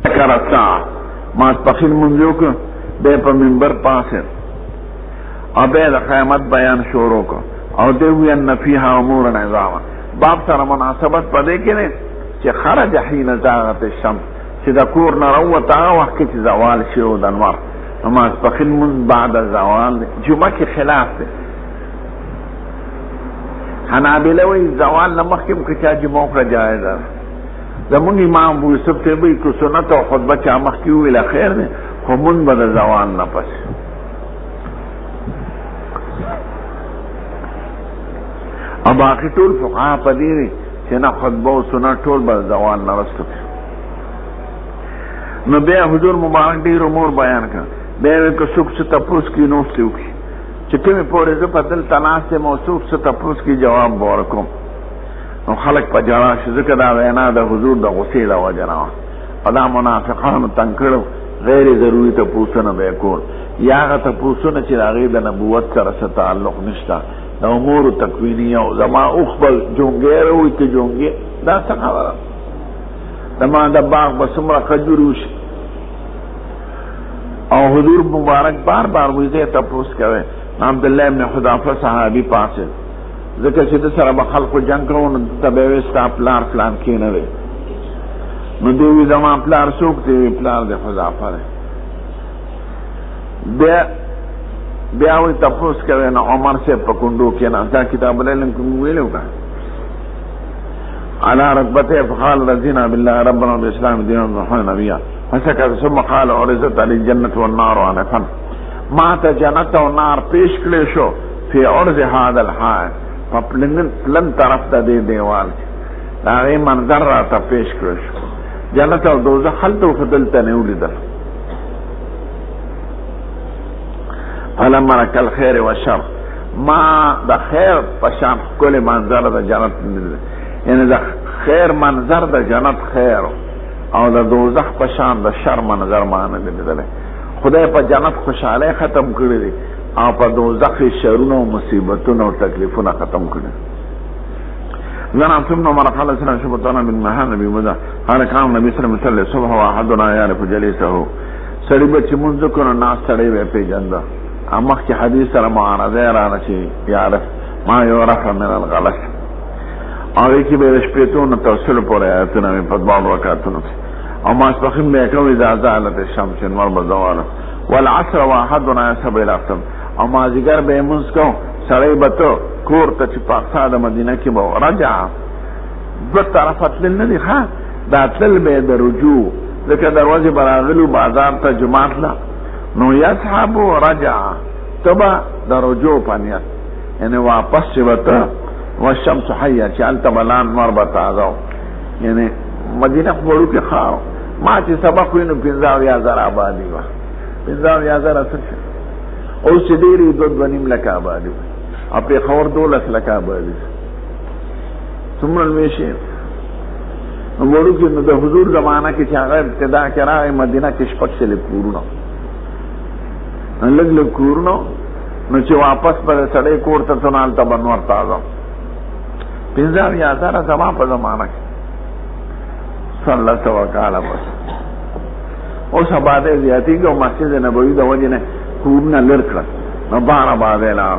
کرتا ماسپخین منځو کو به په منبر پاسه او به د قیامت بیان شروع کو او دوی ان فيها امور عظام باب سره مناسبت پدې کې نه چې خرج حين زاغت الشمس چې د کور نه راوته هغه وخت کې زوال شي او د انوار ماسپخین من بعد الزوال جمعه کې خلاف ده حنابلة وی زوال نه مخکې مکه جمعه پر جایز ده زمون امام ابو یوسف ته وی کو سنت او خطبه چا مخکې ویل خیر ده خو من بعد زوال نه پس او باقی ټول فقها په دې چې نه خطبه او سنت ټول بعد زوال نه رسته نو بیا حضور مبارک ډیر امور بیان کړ بیا کو څوک څه تاسو کې نو څوک چې کومه پورې زه په دل تناسه موصوف څه تاسو کې جواب ورکوم نو خلق په جواب شو ځکه دا وینا د حضور د غصې لا وجنا او دا منافقانو تنکړو غیر ضروري ته پوښتنه وکول یا هغه ته پوښتنه چې هغه د نبوت سره تعلق نشته د امور تکوینیه او زما اوخبل جونګیر او ته جونګي دا څه خبره زما د باغ بسمره خجروش او حضور مبارک بار بار ویزه تپوس کوي عبدالله ابن حذافه صحابی پاسه ذکر چې د سره به خلقو جنگ کوو نو ته به وې ستا پلار فلان کې نه وي نو دوی وي زما پلار څوک دی پلار د حذافه دی بیا وی تپوس کوي نو عمر سے په کندو کې نه دا کتاب العلم کوم ویلو کا على رتبته فقال رضينا بالله ربنا بالاسلام دينا ونحن نبيا فسكت ثم قال عرضت علي الجنه والنار عنفا ما ته جنت او نار پیش کړي شو په عرض هذا الحال پلن طرف ته دی دیوال دا غي منظر را ته پیش کړي شو جنت او دوزخ خلته فضلته نه ولیدل فلما رك الخير والشر ما د خیر پشان کله منظر د جنت یعنی د خیر منظر د جنت خیر او د دوزخ پشان د شر منظر معنی لیدل خدای په جنت خوشاله ختم کړی دی او په دوزخ شرونه او مصیبتونه او تکلیفونه ختم کړی زنا ثم مرحله سره شبطنا بالمهان نبی مدا قال كان النبي صلى الله عليه وسلم صبح واحدنا يعرف جليسه سړي به چې مونږ کو نه سړي به پیژنده امخ کې حدیث سره معارضه را نشي يعرف ما يعرف من الغلط او کې به شپېتون توسل پورې آیتونه په دوه رکعاتونو او ما اسبخیم به کوي اذا زالت الشمس نور بزوال والعصر واحدنا يسب الى اقصى او ما ذکر به منس کو سړی بته کور ته چې پاکستان د مدینه کې به رجع دو طرفات لنی ها دا تل به د رجوع ځکه دروازه براغلو بازار ته جمعات لا نو يسحب رجع تبا د رجوع پنیت یعنی واپس چې وته والشمس حيه چې انت بلان مربط تازه یعنی مدینه وړو کې خاو ما چې سبق وینم 15000 آبادی وا 15000 اصل او چې ډېری 2.5 لک آبادی او په خور 12 لک آبادی څومره میشي وړو کې د حضور زمانہ کې چې هغه ابتدا کړه مدینه کې شپږ سل کورونه لګ کورونه نو چې واپس پر سړی کور ته څنګه ته بنور تازه 15000 زما په زمانہ کې صلی الله تعالی بس او سباده زیاتی کو مسجد نبوی د وجه نه کورونه لړکړه نو بار باندې لا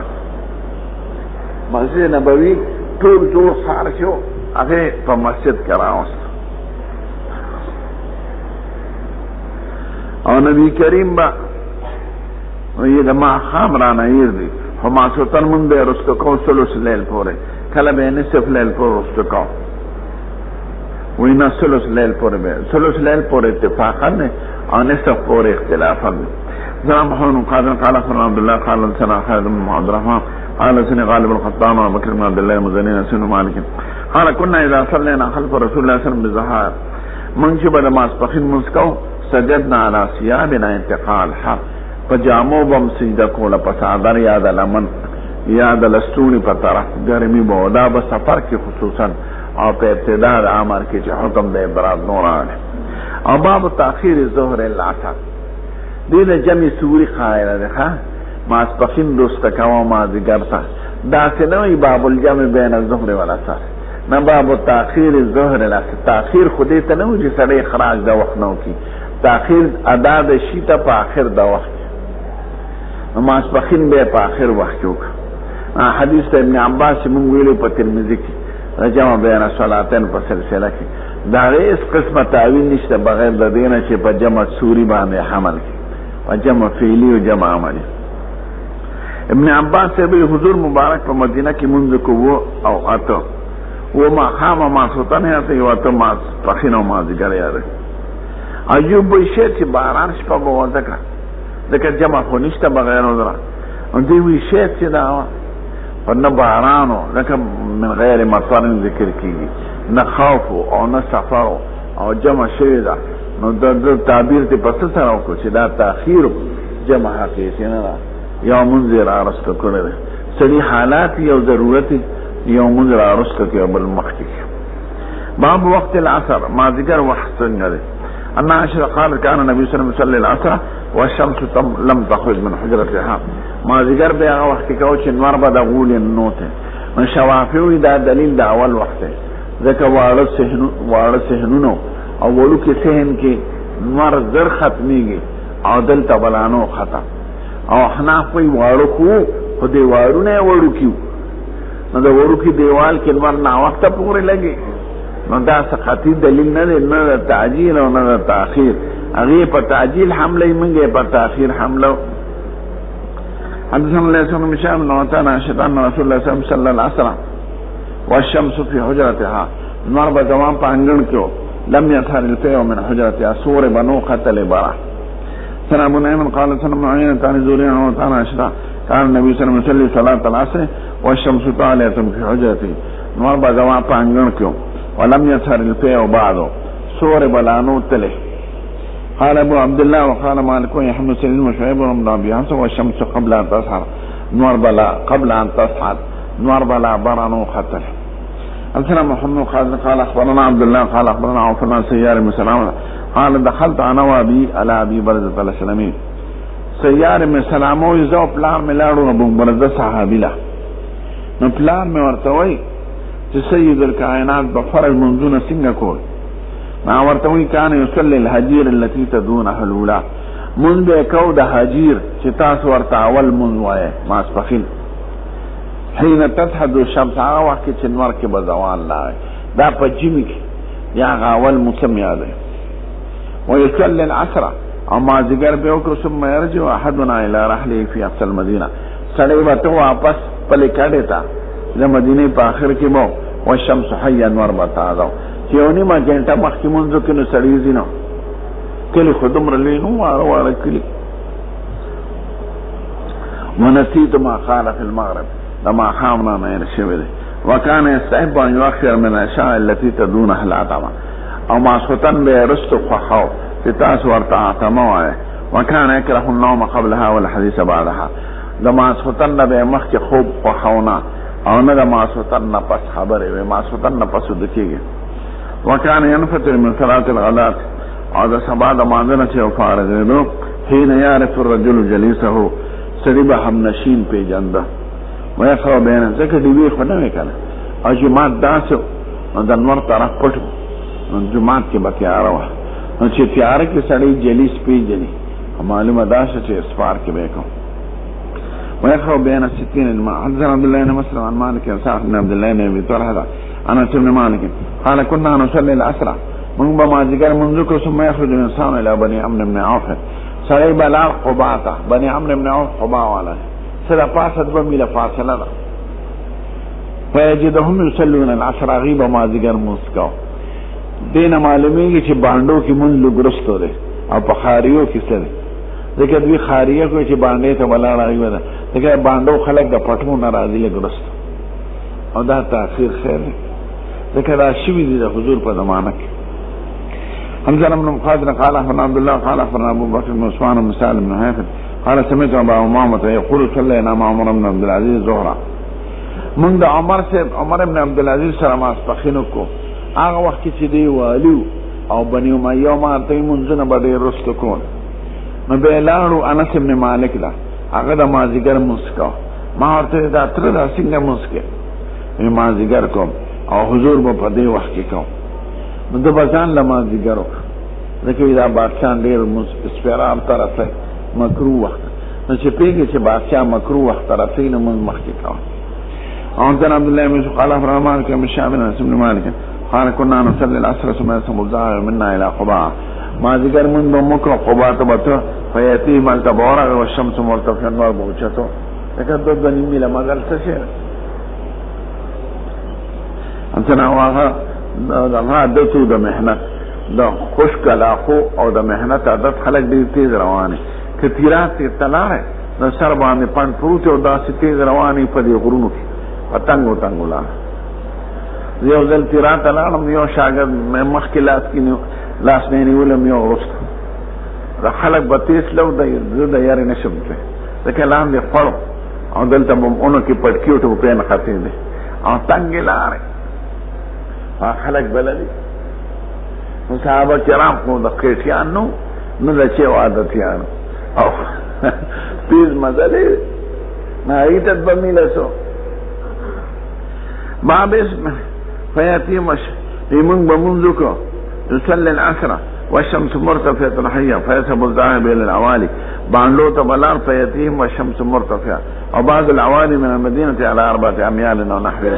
مسجد نبوی ټول جوړ خار شو هغه په مسجد کراوست او نبی کریم با وی د ما خامرانه ير دي فما سوتن من به رستو کو ثلث لیل پوره کله به نصف لیل پوره رستو کو وینا ثلث لیل پوره به ثلث لیل پوره اتفاقا نه او نصف پوره اختلافا زمان محمد قادم قال اخبرنا عبد الله قال سنا خالد بن عبد الرحمن قال سنا غالب الخطاب وبكر بن عبد الله المزني سن مالك قال كنا اذا صلينا خلف رسول الله صلى الله عليه وسلم بالظهر من شبه ما اسبخين مسكو سجدنا على ثيابنا انتقال حق پجامو بم سجده کوله پسادر یاد لمن یاد لستونی په طرف ګرمي بودا به سفر کې خصوصا او په ابتدا د امر کې چې حکم د ابراد نور راغی او باب تاخير الظهر العصر دین جمع سوري خایره ده ما اسبخین دوست کاوه ما ذکرته دا سنوی باب الجمع بین الظهر والعصر نه باب تاخير الظهر العصر تاخير خودی ته نه چې سړی خراج د وخت نو کی تاخیر ادا د شي ته په آخر د وخت ماسپخین به په آخر وخت کې وکړه. حدیث ته ابن عباس مونږ ویلو په ترمذی کې جمع بین صلاتین په سلسله کې دا هیڅ قسمه تعویل نشته بغیر د دینه چې په جمع سوری باندې حمل کې په جمع فعلی او جمع عملی. ابن عباس به حضور مبارک په مدینه کې مونږ کو او اته و ما خام ما سلطان هته یو ته ما پخینو ما ذکر یاد ایوب ویشه چې باران شپه به وځکه دغه جمع خو نشته بغیر نظر او دی ویشه چې دا په نه بارانو لکه من غیر مطر ذکر کیږي نه خوف او نه سفر او جمع شوی دا نو د تعبیر ته پس سره وکړو چې دا تاخير جمع حقیقي نه دا یو منذر ارست کړل سړي حالات یو ضرورت یو منذر ارست کې بل مخکې باب وقت العصر ما ذکر وقت څنګه ان عائشة قال كان النبي صلى الله عليه وسلم يصلي العصر والشمس لم تخرج من حجرتها ما ذکر به هغه وخت کې کو چې نور به د غول نوته من شوافی دا دلیل د اول وخت ځکه واړه سهنونو او ولو کې سهن کې نور زر ختميږي او دلته بلانو ختم او حناف کوئی واړو کو خو دی واړو نه وړو کیو نو د وړو کې دیوال کې نور نه وخت پورې لګي نو دا سقطی دلیل نه دی نه تعجیل او نه تاخير هغه په تعجیل حمله منګه په تاخير حمله. حدثنا الله سبحانه وتعالى وتعالى شيطان رسول الله صلى الله عليه وسلم والشمس في حجرتها نور بزمان پانګن کېو لم يظهر الفيء من حجرتها سور بنو قتل برا. سنا ابو نعيم قال سنا معين ثاني زورين وثاني اشرا كان النبي صلى الله عليه وسلم يصلي صلاه العصر والشمس طالعه في حجرته نور بزمان پانګن کېو ولم يظهر الفيء بعد سور بلانو تله. قال ابو عبد الله وقال مالك ويحمد سليم وشعيب وابن ابي حفص والشمس قبل ان تظهر نور بلا قبل ان تصعد نور بلا برانو خطر. حدثنا محمد قال اخبرنا عبد الله قال اخبرنا عوف بن سيار بن سلام قال دخلت انا وابي على ابي برزة الاسلمي سيار بن سلام ويزو پلان ملاړو ابو برزة صحابي له نو پلان مې ورته وای چې سيد الكائنات بفرج منذ څنګه کول ما ورتوي كان يصلي الهجير التي تدونها الاولى من به کو د هجير چې تاسو ورته اول من وای ما اسفخین حين تتحد الشمس هغه وخت چې نور کې بزوال لا دا په جمی کې یا اول مسمى ده ويصلي العصر او ما ذکر به وکړو ثم يرجع احدنا الى رحله في اقصى المدينه سړی وته واپس پلي کړه تا د مدینه په اخر کې مو والشمس حيا نور بتاعو یونی ما جنټه مخکې مونږ کې نو سړی زینو کله خودم رلې نو واره کلی ونسيت ما قال في المغرب لما خامنا نه شوی دی وكان يستحب ان يؤخر من العشاء التي تدونها العتمه او ما سوتن به رست خو تاسو ورته عتمه وای وكان يكره النوم قبلها والحديث بعدها لما سوتن به مخکې خوب خونه او نه ما سوتن پس خبره وي ما سوتن پس دکیږي. وكان ينفتر من صلاة الغداة هذا سبا دماغنا چه فارغ دو حين يعرف الرجل جليسه سريبا هم نشين پی جنده ويخو بينه ذكر ديوي خدمه کنه او جماعت داسو دنور طرف پټو جماعت کې بکیاره وه نو چې تیاره کې سړی جلیس پی جنی معلومه داسه چې اسفار کې بیکو ويخو بين 60 الماء. حدثنا عبد الله بن مسلم عن مالك بن سعد بن عبد الله بن ابي طلحه انا ابن مالك قال كنا نصلي العصر من بما ذكر منذ ثم يخرج الانسان الى بني عمرو بن عوف سړی بلال قباته بني عمرو بن عوف قبا والا سره پاسد بمیله فاصله ده فيجدهم يصلون العصر غيب ما ذكر مسکو دین معلومیږي چې باندو کې مونږ لګرستو ده او په خاریو کې سره ځکه دوی خاریه کوي چې باندې ته ولاړ راغی ده ځکه باندو خلک د پټمو ناراضي لګرست او دا تاخير خیر ذکر شوی دی د حضور په زمانه کې. حمزه بن مخاضر قال اخبرنا عبد الله قال اخبرنا ابو بكر بن عثمان بن سالم بن حيفر قال سمعت ابا امامه يقول صلينا مع عمر بن عبد العزيز ظهرا من د عمر بن عبد العزيز سره ما اسپخینو کو هغه وخت چې دی والو او بني امیه ما ته منځنه باندې رستو کو نو به لاړو انس بن مالک لا هغه د مازیګر مسکا ما ورته دا تر دا څنګه مسکه ما مازیګر کوم او حضور په دې وخت کې کوم نو د بزان لما ذکرو ځکه دا بادشاه ډېر سپیرار طرف دی مکروه وخت نو چې پیږي چې بادشاه مکروه وخت طرف دی نو موږ مخکې کوو. عن عبد الله بن مسعود قال اخبرنا مالك بن شعب بن انس بن مالك قال كنا نصلي العصر ثم يصب الظهر منا الى قباء ما ذكر من بمكر قباء تبت فياتي مال تبورا والشمس مرتفعه نور بوچتو تکدد بني لما قال تشير انتنا واغه دا دتو د محنت دا خوشک علاقو او د محنت عادت خلق ډیر تیز روانه کثیرات تلاره د سر باندې پن پروت او دا تیز روانه په دې غرونو کې پتنګو تنګو لا یو ځل تیرات لاړم یو شاګرد مې مخکې لاس کې لاس نه نیولم یو ورست دا خلق به تیز لو د یاري نشم ته دا کلام دې خړو او دلته هم اونو کې پټکیو ته په نه خاطر دي او تنګ لاره خلق بلدي صحابه کرام خو د قیټیان نو د چې عادتیانو او تیز مزلې نه ایتت بمیلسو باب اسم فياتي مش يمن بمنذكو يصلي العصر والشمس مرتفعة حية فيذهب الذاهب الى العوالي باندو تبلار فياتيهم والشمس مرتفعة او بعض العوالي من المدينة على 4 اميال ونحو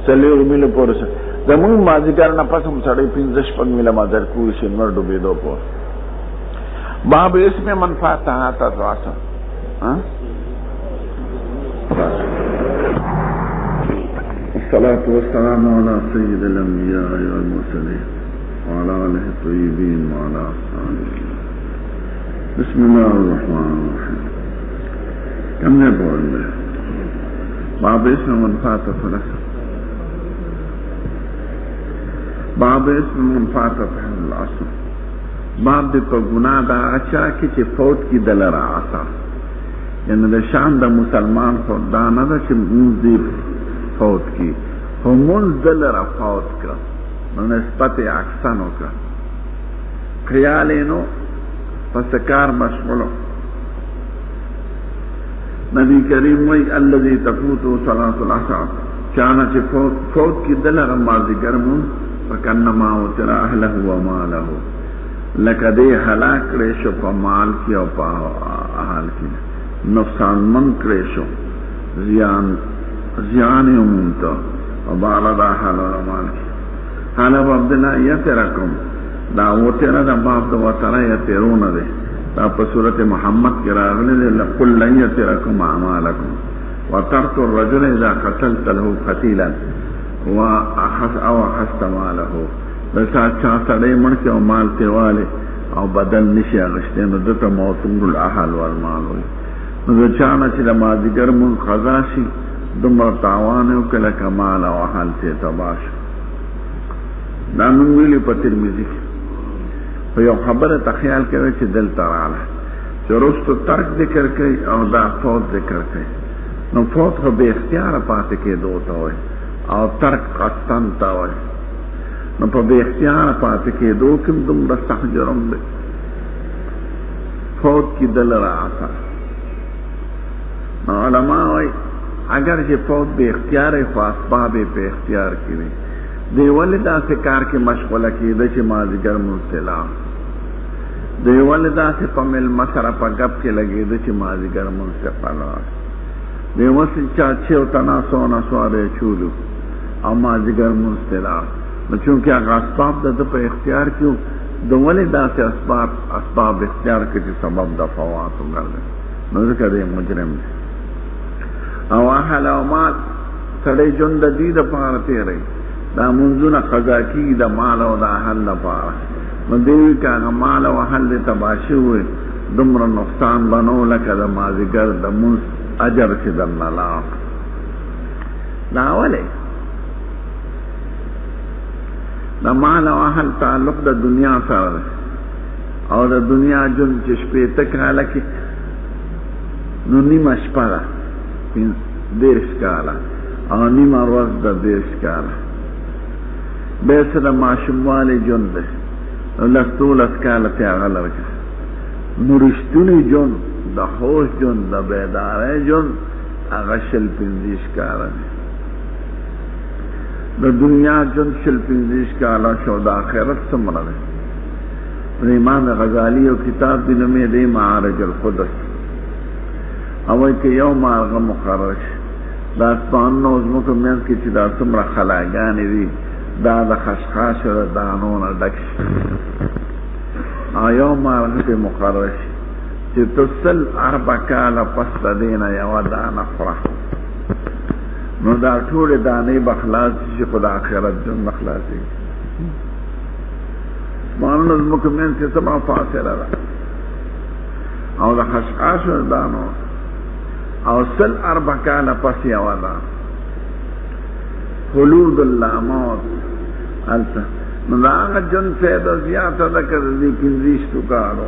سليو ميل پورس زمون مازیګر نه پسم سړی 15 میله مازر کوی شنور ډوبې دو په باب اسم منفعت تا واسه ها الصلاة والسلام على سيد الأنبياء والمرسلين وعلى آله الطيبين وعلى أصحابه. بسم الله الرحمن الرحيم. كم نقول باب اسم منفعت فلسفة باب اسم منفعت فحل العصر باب دی پا گناہ دا اچھا کی فوت کی دلر آسا یعنی دا شان دا مسلمان فوت دانا دا چی منزی فوت کی خو منز دلر فوت کا نسبت اکسانو کا خیالینو پسکار مشغلو نبی کریم وی اللذی تفوتو صلاة العصر چانا چی فوت کی دلر مازی گرمون فکنما وتر اهله و ماله لکه دې هلاک کړی شو په مال کې او په اهل کې نقصان من کړی شو زیان یمونته او بالا دا حال او مال کې حالا عبد الله یترکم دا وتر دا باب د وتر یترونه ده دا په سورته محمد کې راغلی ده لقل لن یترکم اعمالکم وترك الرجل اذا قتلت له قتيلا اخذت ماله بسا چا سړی مړ کې او مال تیواله او بدل نشي اغشته نو دته موتون الاحل والمال وي نو چا نه چې د مازیګر مون قضا شي دومره تاوان او کله کمال او حال ته تباش دا موږ ویلي په ترمذی کې په یو خبره تخیل کوي چې دل تراله چې رستو ترک ذکر کوي او دا فوت ذکر کوي نو فوت خو به اختیار پاتې کېدو ته وي او ترک قصدن تا وای نو په بے اختیار پاتې کېدو کې دومره سخت جرم دی فوت کی دل راځه نو علماء وای اگر چې فوت بے اختیار خو اسباب په اختیار کې وي دی ولدا سے کار کې مشغوله کېده چې مازیګر مستلا دی ولدا سے په مل مسره په غب کې لګېده چې مازیګر مستقلا دی وسه چا چې او تنا سونا سواره چولو او مازیګر مستلا نو چونکه هغه اسباب د په اختیار کې د ولې داسې اسباب اختیار کې چې سبب د فوات وګرځي نو ځکه دی مجرم دی او اهل او مال سړی جون د دې د پاره تیری دا منځونه قضا کی د مال او د اهل لپاره نو دی کاغه مال او اهل تباشي وي دومره نقصان بنو لکه د مازیګر د منځ اجر چې د الله دا ولې د مال او اهل تعلق د دنیا سره او د دنیا جون چې شپې تک حالکه نو نیمه شپه ده دیرش کاله او نیمه ورځ د دیرش کاله به سره ماشوموالی جون ده لستولس کاله ته هغه لرګه نو رښتونی جون د هوش جون د بیدارۍ جون هغه شل پنځه کاله د دنیا جون شل پنځه کاله شو د آخرت څومره ده امام غزالی او کتاب دی نومې دی معارج القدس او کې یو مارغه مقرر شي دا اسپانو زموږ مېز کې چې دا څومره خلاګانې دي دا د خشخاش او دانو نه ډک شي او یو مارغه په مقرر شي چې تسل 4 کاله پس د دینه یو دانه خورا نو دا ټول دانې بخلاص شي خو د آخرت جون بخلاصي مانو زموږ مېز کې څومره فاصله ده او د خشخاش او دانو او سل 4 کاله پس یو ده خلود الله موت الته نو دا هغه جون پیدا زیاته ده که د 25 کالو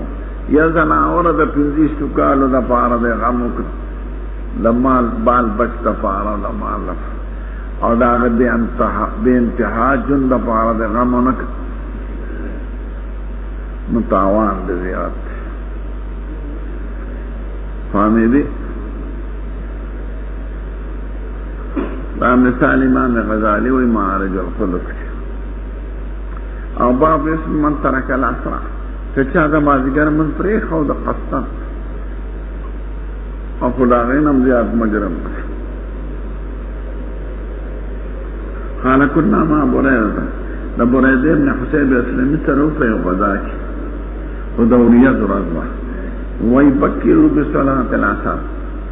یا زناوره د 25 کالو د پاره د غم وکړي د مال بال بچ د پاره د مال او دا هغه د انتها جون د پاره د غم ونکړي متاوان د زیات فهمې دي دا مثال امام غزالی وی معارج الخلق او باب اسم من ترک العصر که چا دا مازیگر من پریخ او دا قصتن او خداغین هم زیاد مجرم خالا کننا ما بریده دا بریده ابن حسیب اسلامی سروفه و غذا کی و دوریت رضوه وی بکیرو بصلاة العصر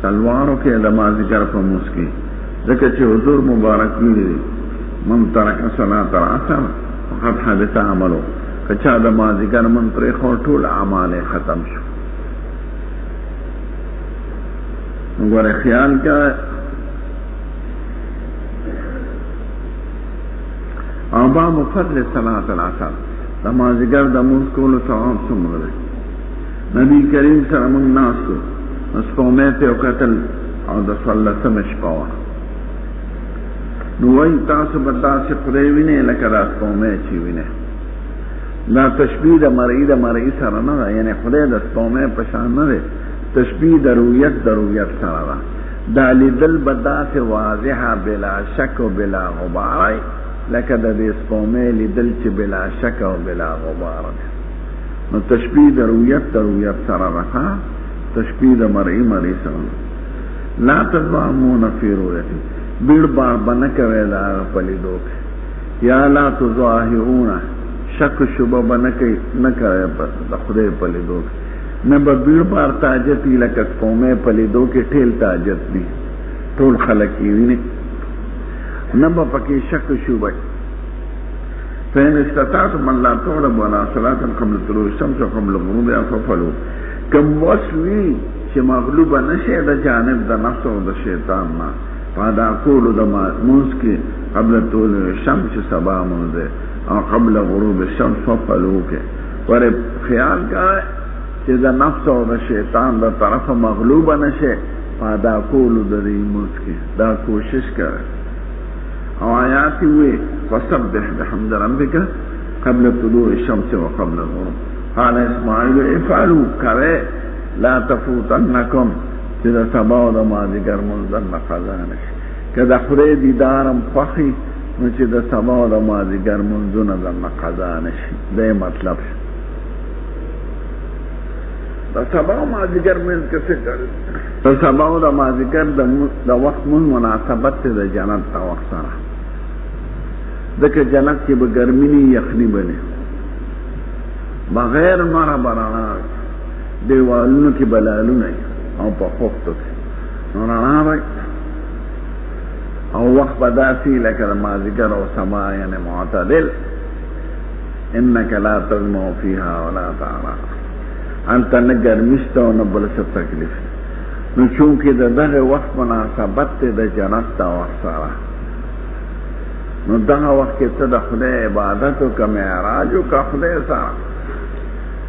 تلوارو که دا مازیگر پا موسکی ذکر چې حضور مبارک ویلي من ترک صلاة العصر فقد حبط عملو که چا د مازدیګر من پرېښود ټول اعمال ختم شو ګوره خیال کوه او باب فضل صلاة العصر د مازدیګر د لمونځ کولو ثواب څومره دی نبی کریم سره موږ ناست وو سپوږمۍ ته وکتل او د 14مې شپه وه نو وای تاسو به داسې خدای وینئ لکه دا سپوږمۍ چې وینئ دا تشبیه د مرئی سره نه ده یعنی خدای د سپوږمۍ په شان نه دی تشبیه د رویت سره ده دا لیدل به داسې واضحه بلا شک و بلا غبار لکه د دې سپوږمۍ لیدل چې بلا شک او بلا غبار ده نو تشبیه د رویت سره ده تشبیه د مرئی سره لا تضامون فی رؤیته بیڑ بار بنکوی دا پلیدو یا لا تظاہرون شک شبہ بنکوی نکوی دا خدای پلیدو نبا بیڑ بار تاجتی لکه سپومے پلیدو کے ٹھیل تاجت دی ټول خلقی وینی نبا پکی شک شبہ فین استطاعتم اللہ تعالی بنا صلاة قبل طلوع الشمس و قبل غروب ففلو کم وسوی چه مغلوب نشه دا جانب دا نفس و دا شیطان نا فادا کولو دا منز کی قبل طلوع الشمس سبا منزه او قبل غروب الشمس ففلو کے ورے خیال کا ہے چه دا نفس و دا شیطان دا طرف مغلوب نشه فادا کولو دا دی منز کی دا کوشش کرے او آیاتی ہوئے فسبح بحمد ربک قبل طلوع الشمس و قبل الغروب قال اسماعیل افعلوا کرے لا تفوتنکم چې د سبا او د مازدیګر منځ نه قضا نشي که د خدای دیدارم خوښي نو چې د سبا او د مازدیګر منځونه درنه قضا نشي دی مطلب د سبا او مازدیګر منځ کې څه کوي د سبا او د مازدیګر د وخت منځ مناسبت دی د جنت د وخت سره ځکه جنت کې به ګرمي نه یخني به نه بغیر نور برانا دیوالونو کې بلالونه او په خوفتو کې نو رڼا وای او وخت به داسې لکه د مازدیګر او سما یعنې معتدل انک لا تظمأ فیها ولا تعرا هلته نه ګرمي شته او نه بل څه تکلیف نو چونکې د دغه وخت مناسبت دی د جنت د وخت سره نو دغه وخت کې ته د خدای عبادت وکړه معراج وکړه خدای سره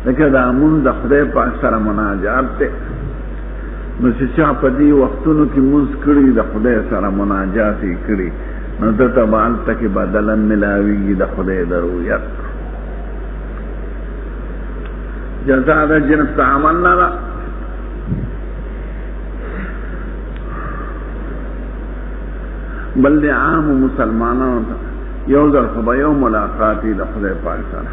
لکه دا مونږ د خدای پاک سره مناجات دی نو چې چا په دې وختونو کې مونږ کړي د خدای سره مناجات یې کړي نو دته به هلته کې بدله ملاویږي د خدای د رؤیت جزا د جنس عمل نه ده بل د عام مسلمانانو ته یو ځل خو به یو ملاقات وي د خدای پاک سره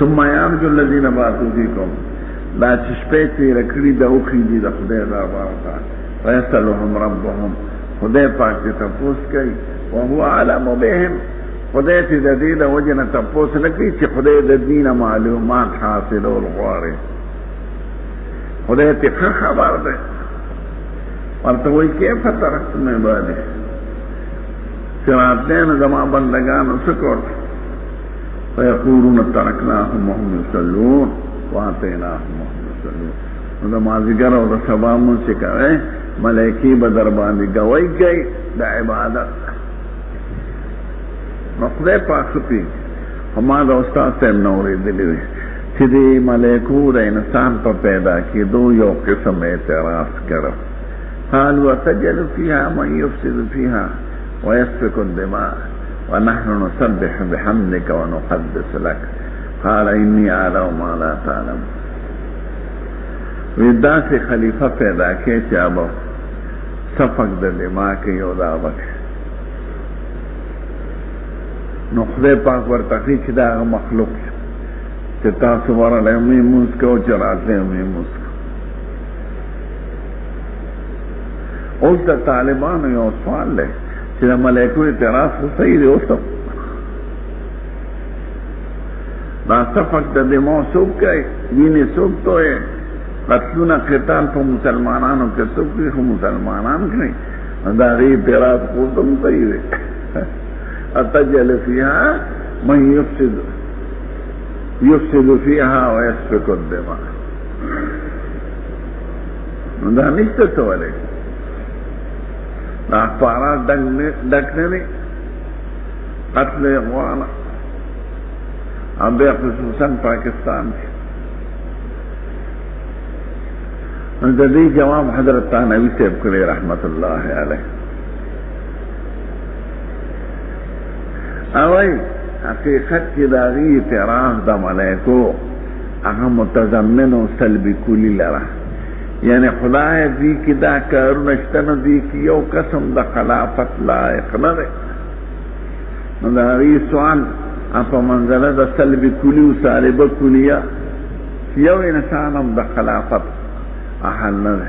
ثم يرجو الذين باتوا فيكم لا تشبيتي ركري دا اخرجي دا خدای داربارتا ويسألهم ربهم خدای پاک تی تپوس کئی وهو علم بهم خدای تی دا دی دا وجن تپوس لکی چی خدای دا دین معلومات حاصل والغواری خدای تی خبر دے ورطوئی کیف ترکتم عبادی سراتین زمان بندگان سکر فيقولون تركناهم وهم يصلون واتيناهم وهم يصلون وذا مازیگر اور صبح من سے کرے ملائکی بدربانی گوئی گئی دا عبادت مخدے پاکستی ہمارا استاد سے نوری دلی چیدی ملائکو دا انسان پر پیدا کی دو یو قسم اعتراض کرو قالوا تجعل فيها من يفسد فيها ويسفك الدماء ونحن نسبح بحمدك ونقدس لك قال إني أعلم ما لا تعلم ودا سے خلیفہ پیدا کے چابو سفق د دماغ کے یودا بک نخدے پاک ورتقی چدا مخلوق چتا سوار لمی موس کو چراتے میں موس کو اس طالبان یو سوال لے چې ملائکو اعتراض خو صحیح دی اوس دا صفق د دماغ څوک کوي وینې څوک توی قتلونه قتال په مسلمانانو کې څوک کوي خو مسلمانان کوي دا غي اعتراض خو هم صحیح دی اتجعل فيها من يفسد فيها ويسفك الدماء دا نشته تولی اخبارات ڈکنے نہیں قتل اغوانا اب خصوصاً پاکستان کی جدی جواب حضرت تانوی صاحب کرے رحمت اللہ علیہ اوئی حقیقت کی داغی اعتراض دا ملائکو اہم متضمن و سلبی کلی لرا یعنی خدای دی کی دا کارونشتن دی کی یو قسم دا خلافت لائق نده دا ری سوال اپا منزله دا سلب کلی و سالب کلیا یو انسانم دا خلافت احل نده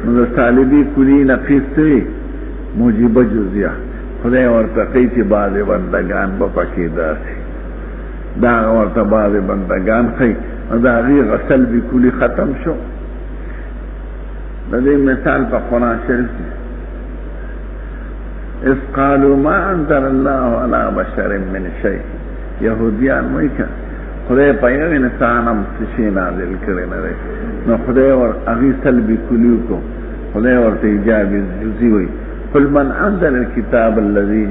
نو طالبی کلی نقیستی موجب جزیه خدای ورته کوي چې بعضې بندگان به پکې داسې دا ورته بعضې بندگان ښیي نو د هغې غسل بې کلي ختم شو. د دې مثال په قرآن شریف کې اذ قالوا ما انزل الله على بشر من شيء یهودیان وایي که خدای په یو انسان هم څه شی نازل کړی نه دی نو خدای هغې سلب کلي وکړو خدای ورته ایجاب جزي وایي قل من انزل الكتاب الذي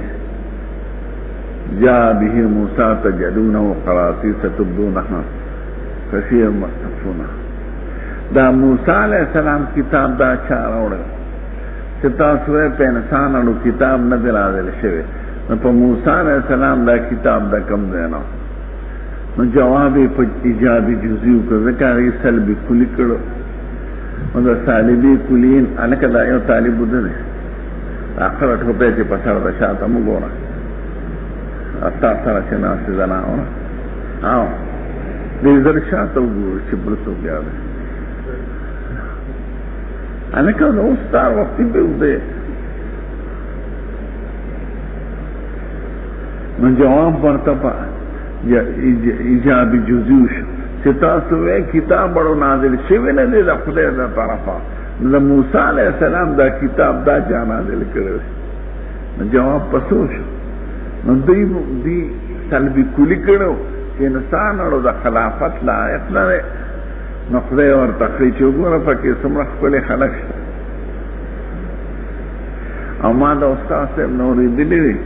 جاء به موسى تجدونه قراطيس تبدونها كثير ما تخفونها دا موسی علیہ السلام کتاب دا چا راوړل چې تاسو په انسان اړو کتاب نه دی نازل شوی نو په موسی علیہ السلام دا کتاب دا کم دی نو جواب په ایجابي جزئی کو ذکر یې سلبي کلی کړو نو دا سالبي کلین الکه دا یو طالب ودی اخر ټکو په چې پسار د شاته مو ګوره اته سره چې ناس زنا اور او دې زر شاته وګورئ چې بل څه بیا ده الکه نو ستار وخت به وده نو جواب ورته په ایجابي جزئی چې تاسو یې کتاب ورو نازل شوی نه دی د خدای د طرفه د موسی علیہ السلام دا کتاب دا چا نازل کړی نو جواب پسو شو نو دی سلبي کلی کړو چې انسان اړو د خلافت لایق نه دی نو خدای ورته کوي چې وګوره پکې څومره ښکلي خلک شته او ما د استاد صاحب نه اورېدلي دي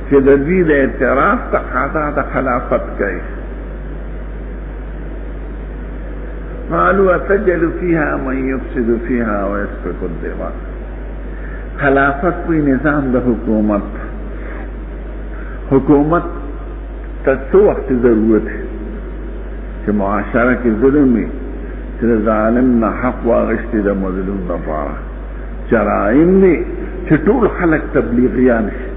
چې د دوی د اعتراف تقاضا د خلافت کوي قالوا اتجعل فيها من يفسد فيها ويسفك الدماء خلافت په نظام د حکومت ته څو وخت ضرورت چې معاشره کې ظلم وي چې ظالم نه حق واغشتي د مظلوم لپاره جرائم دي چې ټول خلک تبلیغیان شي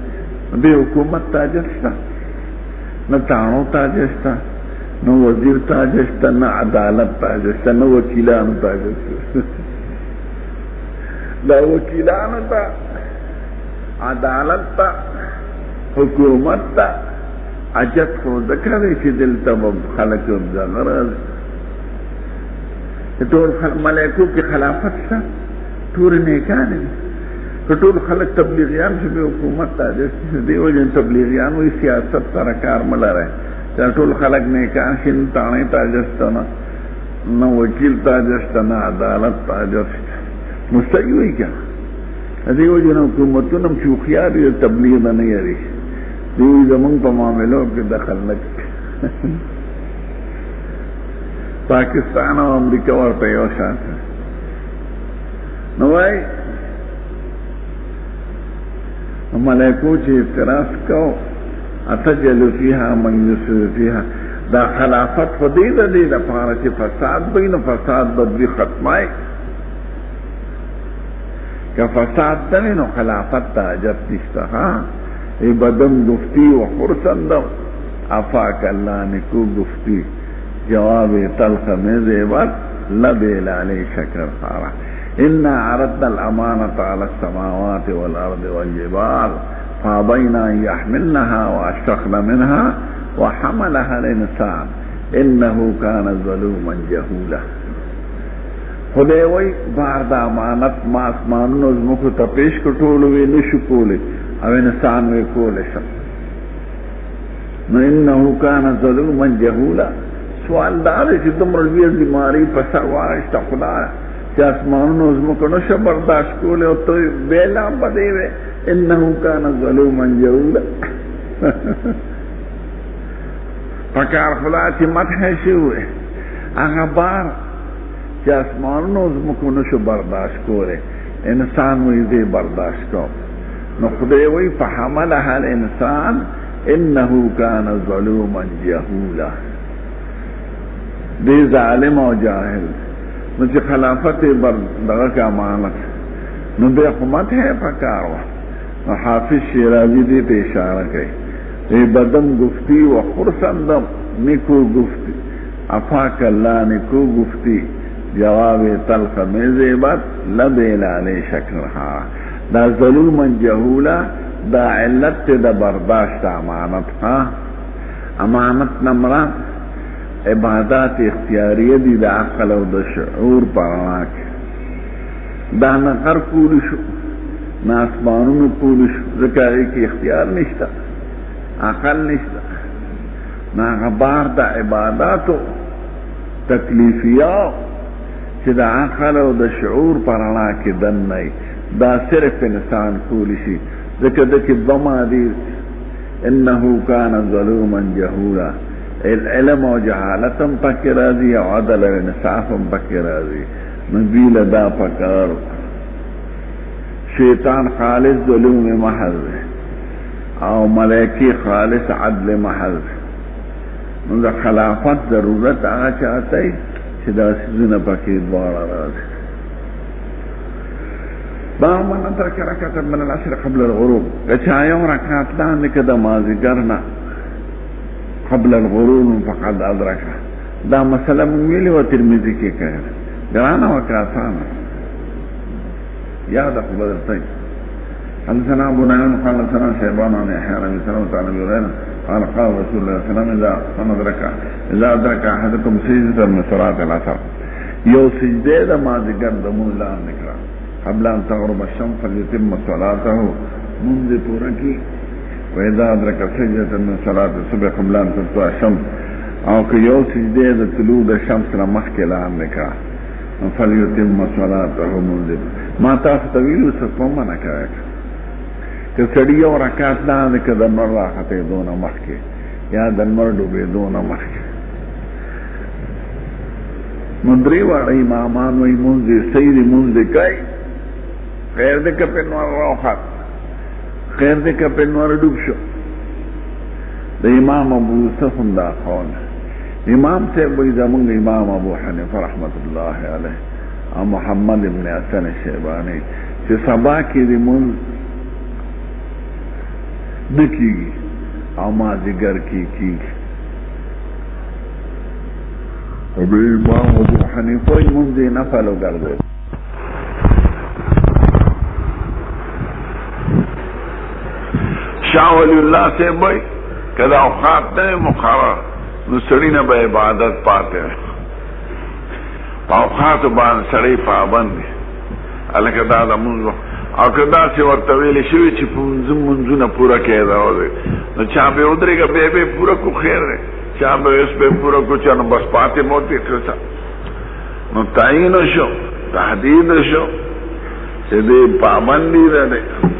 د حکومت تاج شته نه تاڼو تاج شته نو وزیر تاج شته نه عدالت تاج شته نه وکیلانو تاج شته دا وکیلانو ته عدالت ته حکومت ته عجت خو ذکر دی چې دلته خلک دغه راځي ټول ملایکو کې خلافت شته ټول نیکان دي ټول خلک تبلیغیان چې به حکومت تاج شته دی وجه تبلیغیان وي سیاست سره کار ملره ټول خلق نیکان شین تانه تاجسته نه وکیل تاجسته نه عدالت تاجسته مستوي کیا دې وجه نو حکومتونو چې خيار یې تبلیغ نه یاري دوی زمون په معاملو کې دخل نه پاکستان او امریکا ورته یو شان نو وايي ملائکو چې اعتراض کو اتجل فيها من يفسد فيها دا خلافت فضیله دی د پاره چې فساد بین فساد بدوی ختمای که فساد دنی نو خلافت تاجت نشته ها ای بدم گفتی و خرسندم افاک اللہ نکو گفتی جواب تلخ میزیبت لبیل علی شکر خارا انا عرضنا الامانة على السماوات والارض والجبال فابين ان يحملنها واشفقن منها وحملها الانسان انه كان ظلوما جهولا خدای وای بار د امانت ما اسمانونو زمکو ته پیش کټول وی نشو کولی او انسان وی کول شم نو انه كان ظلوما جهولا سوال دار چې تمر وی بیماری په سر واشته خدای چې اسمانونو زمکو نشو برداشت کول او ته بیلا بده وی انه كان ظلوما جهولا پکار خدای چې مدح شوی هغه بار چې اسمانونو زمکو نشو برداشت کوله انسان وی دې برداشت کو نو خدای وی فحملها الانسان انه كان ظلوما جهولا دې ظالم او جاهل نو چې خلافت دغه کا امانت نو به حکومت ہے پکارو حافظ شیرازی دې ته اشاره کوي ای بدم گفتی و خرسندم نکو گفتی افاک اللہ نکو گفتی جواب تلخ میزیبت لبی لالی شکرها دا ظلوما جهولا دا علت دا برداشت امانت ها امانت نمرات عبادات اختیاریه دی دا عقل و دا شعور پرناک دا نقر کولشو ناسبانونو کولشو ذکاری کی اختیار نشتا عقل نشتا نا غبار دا عباداتو تکلیفیاو چه دا عقل و دا شعور پرناک دن نئی دا صرف انسان کولشی ذکر دکی ضما دی انہو کان ظلوما جہولا العلم و جہالتم پکی رازی و عدل و انصافم پکی رازی نبیل دا پکار شیطان خالص ظلم محض او ملائکی خالص عدل محض نو خلافت ضرورت آغا چاہتا ہے چی دا سیزن پکی دوارا رازی باب من ادرک رکعتا من العصر قبل الغروب کچایو رکعت لانک دا مازگرنا قبل الغروب فقد ادرکا دا مسئلہ منویلی و ترمیزی کی کہر گرانا و کاسانا یاد اخو بدلتائی حدثنا ابو نعیم قال سنا شیبان عن احیان ابی سلامت عن ابی غیرنا قال قال رسول اللہ صلی اللہ علیہ وسلم اذا ادرک احدکم سجدتا من صلاة العصر یو سجدے دا مازگر دا مولان نکرا قبل ان تغرب الشمس فليتم صلاته منذ پورکی واذا ادرك سجدة من صلاة الصبح قبل ان تطلع الشمس او که یو سجده د طلوع د شمس نه مخکې لاندې کا فليتم صلاته منذ ما تاسو طویل څه نه کوي که سړی یو رکعت لاندې که د مر راخته دونه مخکې یا د مر ډوبې دونه مخکې مندري واړه امامان وایي مونږ سید مونږ کوي خیر دې که په نور راوخت خیر دې که په نور ډوب شو د امام ابو یوسف دا قول امام صاحب وایي زمونږ امام ابو حنیفه رحمت الله علیه او محمد ابن حسن الشیبانی چې سبا کې دې مونږ نه کېږي او مازدیګر کې کېږي امام ابو حنیفه وایي مونږ دې نفل وګرځوي شاہ ولی اللہ سے بھائی کدا اوقات نے مقرر نو سڑی نہ بے عبادت پاتے اوقات بان سڑی پابند الکه دا د منځو او کدا چې ورته ویل شوی چې منځونه پورا کېدا نو چا به ودرېږي به پورا کو خیر دی چا به اس به پورا کو چا نو بس پاتې موتی کړه نو تعین شو تحدید شو چې دې پابندی ده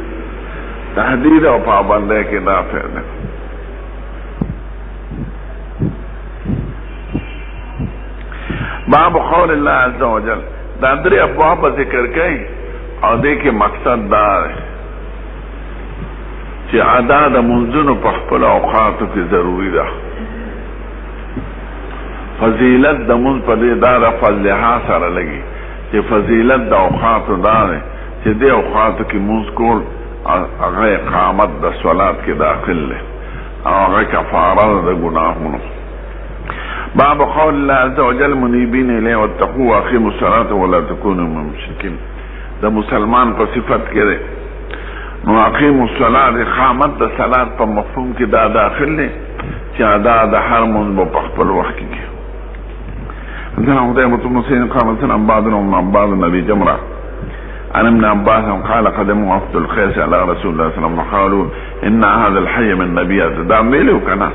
تحدید او پابندی کې دا فائدہ باب قول الله عز وجل دا درې ابواب ذکر کړي او دې کې مقصد دا چې ادا د منځونو په خپل اوقاتو کې ضروری ده فضیلت د منځ په دې دا فضلها سره لګي چې فضیلت د اوقاتو دا چې دې اوقاتو کې منځ کول هغه اقامت د صلات کې داخل له او هغه کفاره د ګناهونو باب قول الله عز وجل منيبين اليه واتقوا واقيموا الصلاه ولا تكونوا من المشركين دا مسلمان په صفت کې ده نو اقیموا الصلاه اقامت د صلات په مفهوم کې دا داخل له چې ادا د هر منځ په خپل وخت کې دا خدای متعال حسین قام سن بعض النبي جمره عن ابن عباس قال قدموا وفد الخيس على رسول الله صلى الله عليه وسلم وقالوا ان هذا الحي من نبيات دا ميلو كنا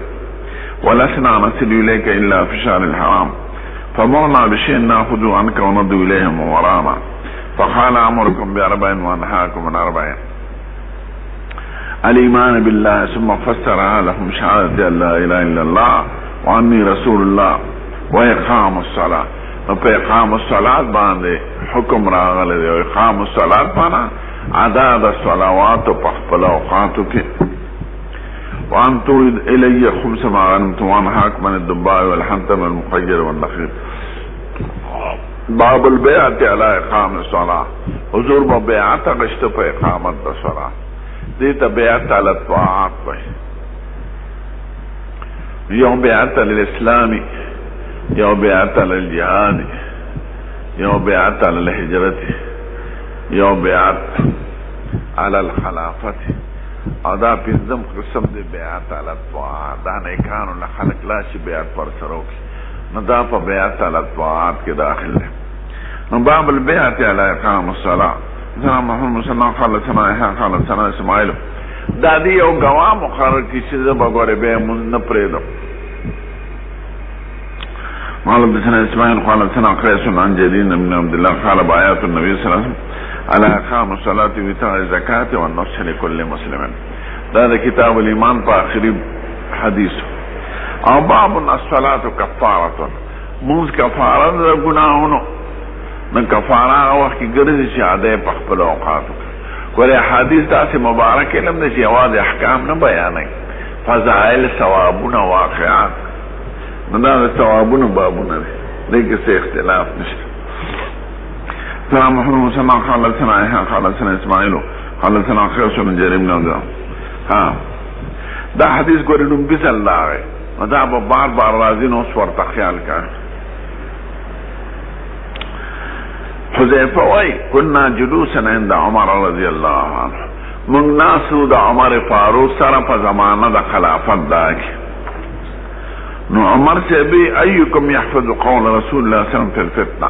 ولسنا نصل اليك الا في شهر الحرام فمرنا بشيء ناخذ عنك وندعو اليهم ورانا فقال امركم باربع وانهاكم عن اربع الايمان بالله ثم فسرها لهم شهاده ان لا اله الا الله واني رسول الله واقام الصلاه په اقام الصلاه باندې حکم راغلی دی اقام الصلاه معنا ادا د صلوات په خپل اوقاتو کې وان تريد الي خمس ما غنمت وانهاك من الدباء والحنطب والمخير والنخيل باب البيعة على اقام الصلاه حضور ببيعت غشت په اقامت الصلاه دې ته بیعت على الطاعات وایي یو بیعت للاسلام یو بیعت للجهاد یو بیعت علی الهجرت، یو بیعت علی الخلافت، او دا پنځم قسم دی بیعت علی الطاعات. دا نیکانو له خلق لاشي بیعت پر سره وکړي، نو دا په بیعت علی الطاعات کې داخل دی. نو باب البیعت علی اقام الصلاة، سنا محمد صلی الله علیه وسلم قال سنا اسماعیل، دا دی یو گواه مقرر کی چې زه به ګورې بیا مونځ نه پرېږدم. معلوم بسنا اسماعیل قال سنا قیس عن جرير بن عبد الله قال بآيات النبي صلى الله عليه وسلم على اقام الصلاة وإيتاء الزكاة والنصح لكل مسلم. دا د کتاب الایمان په آخري حدیث. او باب الصلاة کفارة، مونځ کفاره د ګناهونو. نو کفاره هغه وخت کې ګرځي چې ادا په خپل اوقاتو. ګوره حدیث داسې مبارک علم دی چې یوازې احکام نه بیانوي، فضایل، ثوابونه، واقعات. نو دا د ثوابونو بابونه دی، دې کې څه اختلاف نشته. سنا محمد صلی الله علیه وسلم قال سنا اسماعیل قال سنا قیس بن جرير بن عبد الله. دا حدیث ګوره نوم بسم الله، دا به بار بار راځي، نو اوس ورته خیال کړه. حذیفه وای كنا جلوسا عند عمر رضی الله عنه، موږ ناسو د عمر فاروق سره په زمانه د خلافت دا کې. نو عمر سے بھی ایکم یحفظ قول رسول الله صلی الله علیه وسلم فی الفتنه،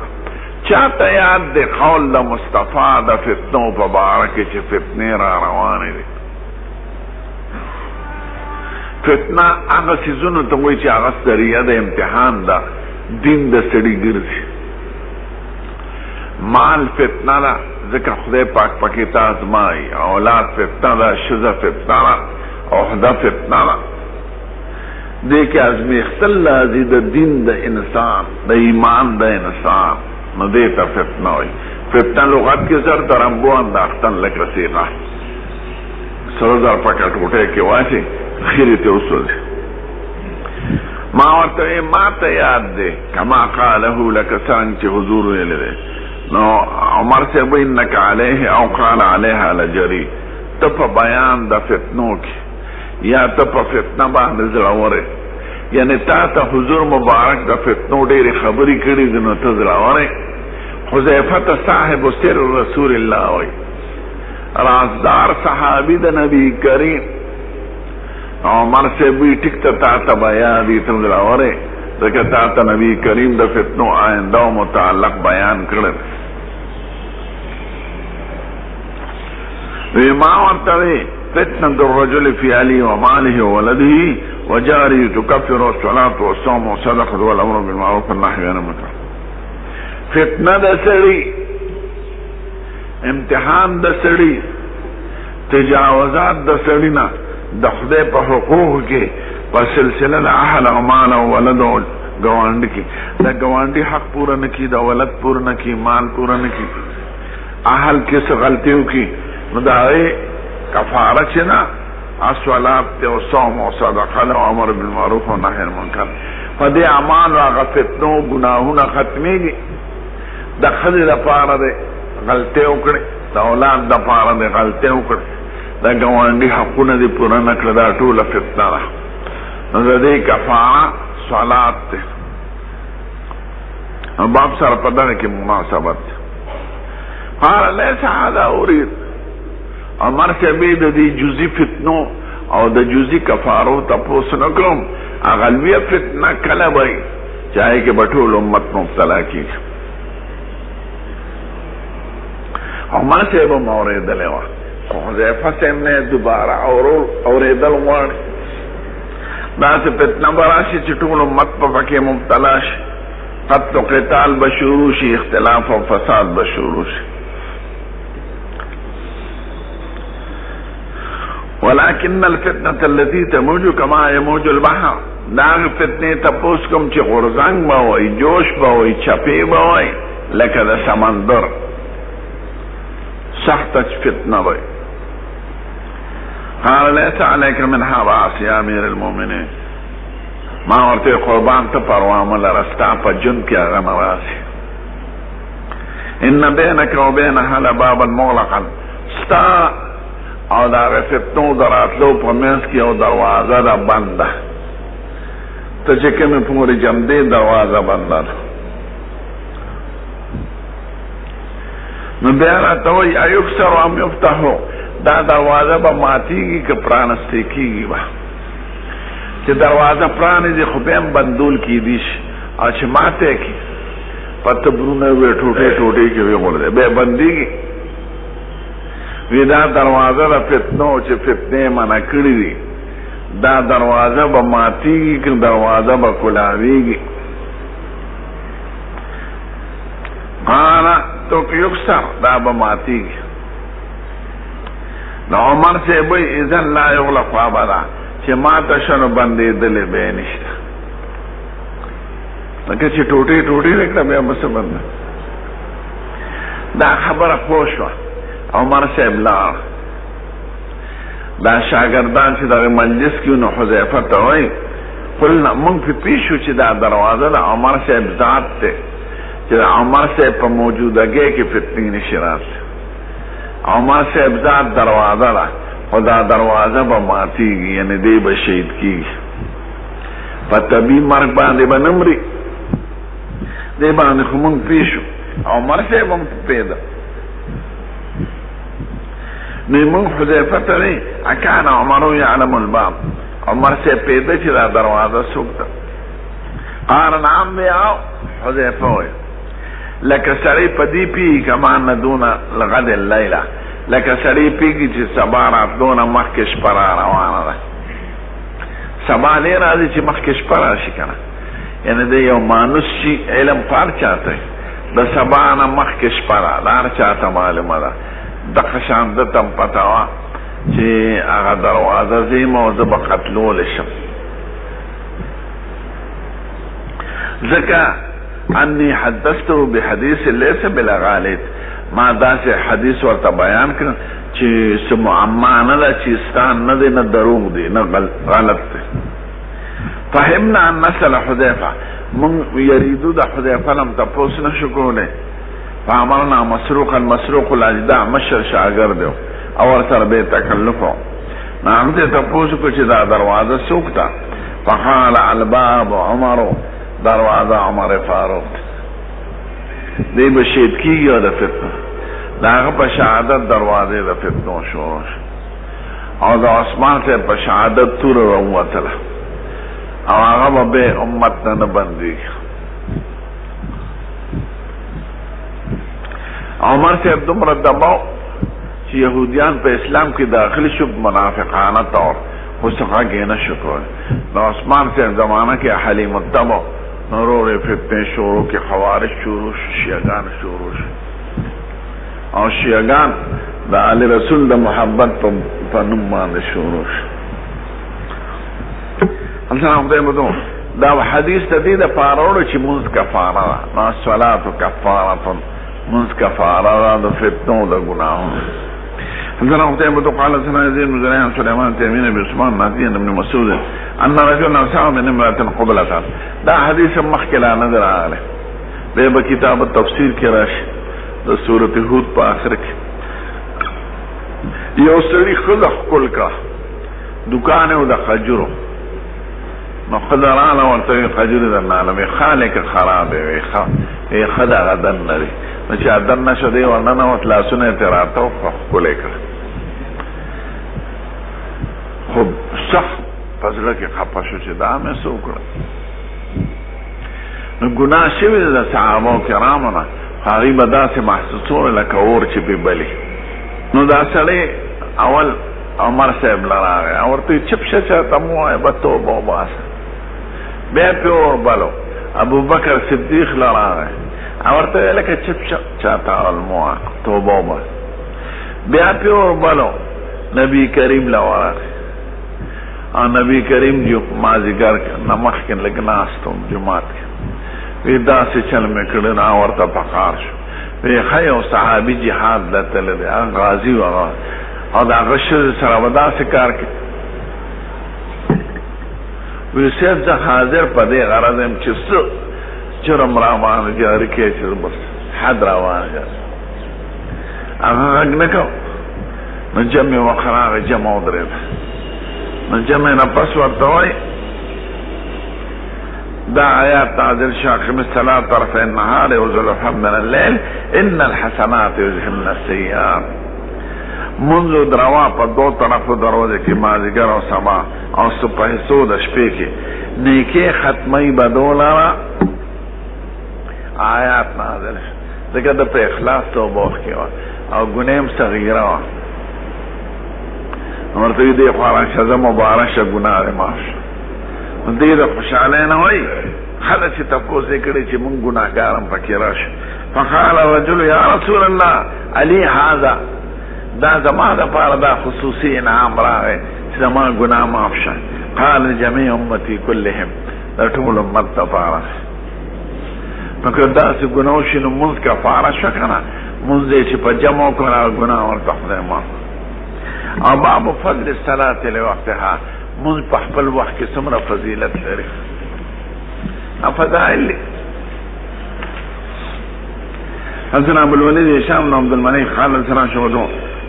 چاته یاد دی قول د مصطفی د فتنو په باره کې چې فتنې را روانې دي. فتنه هغه څیزونو ته وایي چې هغه ذریعه د امتحان ده، دین د سړي ګرځي. مال فتنه ده، ځکه خدای پاک پکې ته ازمایي. اولاد فتنه ده، ښځه فتنه ده، عهده فتنه ده. دې کې ازمیښتل لازم د دین د انسان، د ایمان د انسان، نو دې ته فتنه وایي. فتنه لغت کې زر درمبو انداختن لکه سیغه، سره زر پکه ټوټې کې واچي، خیرې ته وسوځي. ما ورته ما ته یاد دی کما قاله لکه څنګه چې حضور ویلی دی. نو عمر سے بو انک علیه او قال علیها لجری، ته په بیان د فتنو کې یا ته په فتنه باندې زړوره، یعنی تا ته حضور مبارک د فتنو ډېرې خبرې کړي دي، نو ته زړوره. حذیفه ته صاحب سر رسول الله وایي، رازدار صحابي د نبی کریم. عمر سے بوی ټیک ته تا ته بیان دي، ته زړوره، ځکه تا ته نبی کریم د فتنو آینده او متعلق بیان کړل. ما ورته وی فتنة الرجل في علي وماله وولده وجاره تكفر الصلاة والصوم والصدقة والأمر بالمعروف والنهي عن المنكر. فتنه د سړي، امتحان د سړي، تجاوزات د سړي نه د خدای په حقوق کې په سلسله د اهل او مال او ولد او ګاونډي کې د ګاونډي حق پوره نه کړي، د ولد پوره نه کړي، مال پوره نه کړي، اهل کې څه غلطي وکړي، نو د هغې کفاره چې نه الصلاة او صوم او صدقه او امر بالمعروف او نهي عن المنکر. په دې اعمالو هغه فتنو ګناهونه ختمېږي. د ښځې دپاره دی غلطۍ وکړې، د اولاد دپاره دی غلطۍ وکړې، د ګاونډي حقونه دې پوره نه کړه، دا ټوله فتنه ده. نو د دې کفاره صلات دی. باب سره په دغه کې مناسبت دی. قال ليس هذا اريد، عمر سے بھی د دې جزئی فتنو او د جزئی کفارو تپوس نه کوم. هغه لویه فتنه کله وای چاہے کې به ټول امت مبتلا کیږي. عمر سے به موریدلې وه، خو حذیفه صاحب نه دوباره اورېدل غواړي. داسې فتنه به راشي چې ټول امت په پکې مبتلا شي، قتل و قتال به شروع شي، اختلاف او فساد به شروع شي. ولكن الفتنة التي تموج كما يموج البحر، داغ فتنه تپوس کوم چې غورځنګ به وای، جوش به وای، چپې به وای، لکه د سمندر سخت فتنه وای. قال ليس عليك منها باس يا امير المؤمنين، ما ورته قربان ته پروا مه لره، ستا په جون کې هغه نه راسي. ان بينك وبينها لبابا مغلقا، ستا او دا فتنو دراتلو په منځ کې یو دروازه ده بنده، ته چې کومې پورې جمدې دروازه بنده ده. نو بیا راته وایي ایکسر ام یفتحو دا دروازه به ماتیږي که پرانستی کیږي به چې دروازه پرانیزي خو بیا هم بندول کیدی شي او چې ماته کي پته برونه وی ټوټې ټوټې کې ویغورځي بیا بندېږي وی دا دروازه د فتنو چې فتنې منع کړي دي دا دروازه به ماتیږي که دروازه به کلاویږي قال تو یکسر دا به ماتیږي نو عمر سے بھئی اذن لا یغلق ابدا چې ماته شنو بندېدلې به نشته لکه چې ټوټې ټوټې لکه بیا بس بند دا خبره پوه شوه عمر صاحب لاړ دا شاګردان چې دغه مجلس کې نو حذیفه ته وایي قلنا موږ پې پوه شو چې دا دروازه د عمر صاحب ذات دی چې د عمر صاحب په موجودګۍ کې فتنې نشي راتلی عمر صاحب ذات دروازه ده خو دا دروازه به ماتیږي یعنی دی به شهید کیږي په طبي مرګ باندې به نه مري دی باندې خو موږ پوه شو عمر صاحب هم پوه ده نو موږ حذیفه ته وایي اکان عمرو یعلم الباب عمر صاحب پوه ده چې دا دروازه څوک ده قال نعم یا حذیفه وایي لکه سړی په دې پیږي کما نه دونه لغد اللیله لکه سړی پیږي چې سبا راتلونه مخکې شپه را روانه ده سبا دی راځي چې مخکې شپه راشي که نه یعنې د یو مانوس شي علم خو هر چاته د سبا نه مخکې شپه را د هر چاته معلومه ده دغه شان ده ته هم پته وه چې هغه دروازه ځیم او زه به قتلولی شم ځکه انی حدثته بحدیث لیس بلغالط ما داسې حدیث ورته بیان کړ چې څه معما نه ده چې ستان نه دی نه دروغ دی نه غلط دی فهمنا ان نسل حذیفه من یریدو د حذیفه لم تپوس نه شو کولی فعملنا مسروق الاجدع مشر شاګرد او ورسره به تکلف نو هغه ته تپوس کو چې دا دروازه څوک ده فقال الباب عمر دروازه عمر فاروق دی به شهید کیږي او د فتنو د هغه په شهادت دروازې د فتنو شروع او د عثمان صاحب په شهادت توره راووتله او هغه به امت نه بندېږي عمر صاحب دومره دباو چې یهودیان په اسلام کې داخل شو منافقانه طور خو څه غږ نه شو کولی د عثمان صاحب زمانه کې حلیم الطبع نورور فتنه شروع کی خوارج شروع شیعگان شروع او شیعگان دا علی رسول دا محبت پا نمان شروع السلام علیکم دا حدیث تا دی دا پاروڑو چی منز کفارا نا صلاة کفارا منز کفارا دا فتنو دا گناہون السلام علیکم قال سنا يزيد بن زريع سليمان تيمين بن عثمان نافع بن مسعود ان رجلا سمع من امرأة قبلة دا حدیث مخکلا نظر آله به کتاب التفسیر کې راشي د سورۃ هود په اخر کې یو سړي خلق کول کا دکان او د خجرو نو خدرانه ورته خجر د نالمه خالق خراب وي خدا غدن لري نو چې ادن نشو دی ورننه وتلاسونه تراتو خولې کړ خو صح پزړه کې خپه شو چې دا مې څوک نو ګناه شوی د صحابه کرامو نه هغوی به داسې محسوسول لکه اور چې پې بلي نو دا سړی اول عمر صاحب له راغی او ورته چپ شه چاته مو وایه به توبه وباسه بیا پې اور بلو ابوبکر صدیق له راغی او ورته ویې لکه چپ شه چاته اول مو وایه توبه وباسه بیا پې اور بلو نبی کریم له ورغی او نبی کریم جو مازدیګر نه مخکې لږ ناست وم جومات کې وی داسې چل مې کړی نه ورته پکار شو وی ښه یو صحابي جهاد له تللی دی هغه غازي و هغه او د هغه ښځې سره به داسې کار کوي وی صاحب زه حاضر په دې غرض یم چې څه جرم را باندې جاري کړي چې بس حد را باندې هغه غږ نه کو نو جمع وخت راغی جمع ودرېده نو جمع نه پس ورته وایي دا آیات نازل شاقم الصلاة طرف النهار وزلفا من الليل ان الحسنات یذهبن السیئات. منذ دروا په دو طرفو دروازه کې مازیګر او سبا او سپهسو د شپې کې نیکی ختمی بدولارا آیات نازل دغه د په اخلاص توبه وکړه او ګنیم صغیره ورته دې خوارا شزه مبارک ګناه معاف دې د خوشاله نه وای خلک چې تاسو کړي چې مونږ ګناهګارم پکې راشه. فقال رجل یا رسول الله علی هذا دا زما د پاره دا خصوصي انعام راغی چې زما ګناه معاف شه. قال جميع امتي كلهم دا ټول امت لپاره مګر دا چې ګناه شنو مونږ کفاره شکنه مونږ چې په جمع کړه ګناه ورته خدای معاف. او باب فضل الصلاه لوقتها مونږ په خپل وخت کې څومره فضیلت لري. افضائل حضرنا ابو الوليد هشام بن عبد الملك قال لنا شهدوا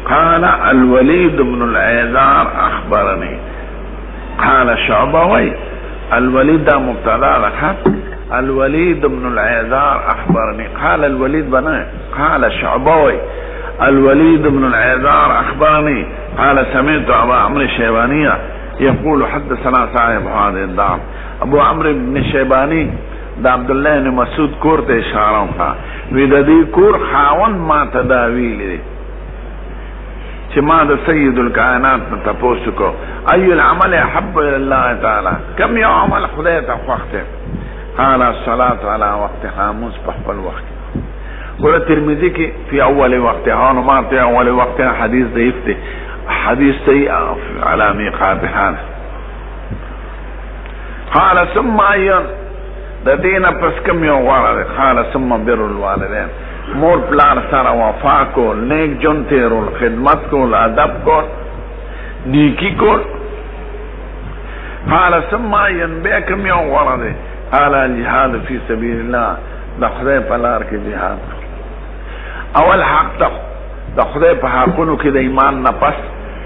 قال الوليد بن العيزار اخبرني قال شعبوي الوليد ده مبتدا لك الوليد بن العيزار اخبرني قال الوليد بن قال شعبوي الوليد بن العيزار اخبرني قال سمعت ابا عمرو الشيباني يقول حدثنا صاحب هذه الدار. ابو عمرو بن الشيباني دا عبد الله بن مسعود کور ته اشاره وکړه وی د دې کور خاون ما تداویل دي چې ما د سید الکائنات تاسو کو اي العمل احب الى الله تعالی كم یو عمل خدای ته خوښته. قال الصلاه على وقتها مصبح الوقت. ګوره ترمذی کې په اول وقتها نو ما ته اول وقتها حدیث ضعیف دی حدیث صحیح على ميقاتها. قال ثم ايون د دینه پس کم یو غواړه. قال ثم بر الوالدین مور پلار سره وفا کول نیک جون تیرول خدمت کول ادب کول نیکی کول. قال ثم ايون بیا کم یو غواړه. قال الجهاد فی سبیل الله د خدای په لار کې جهاد. اول حق د خدای په حقونو کې د ایمان نه پس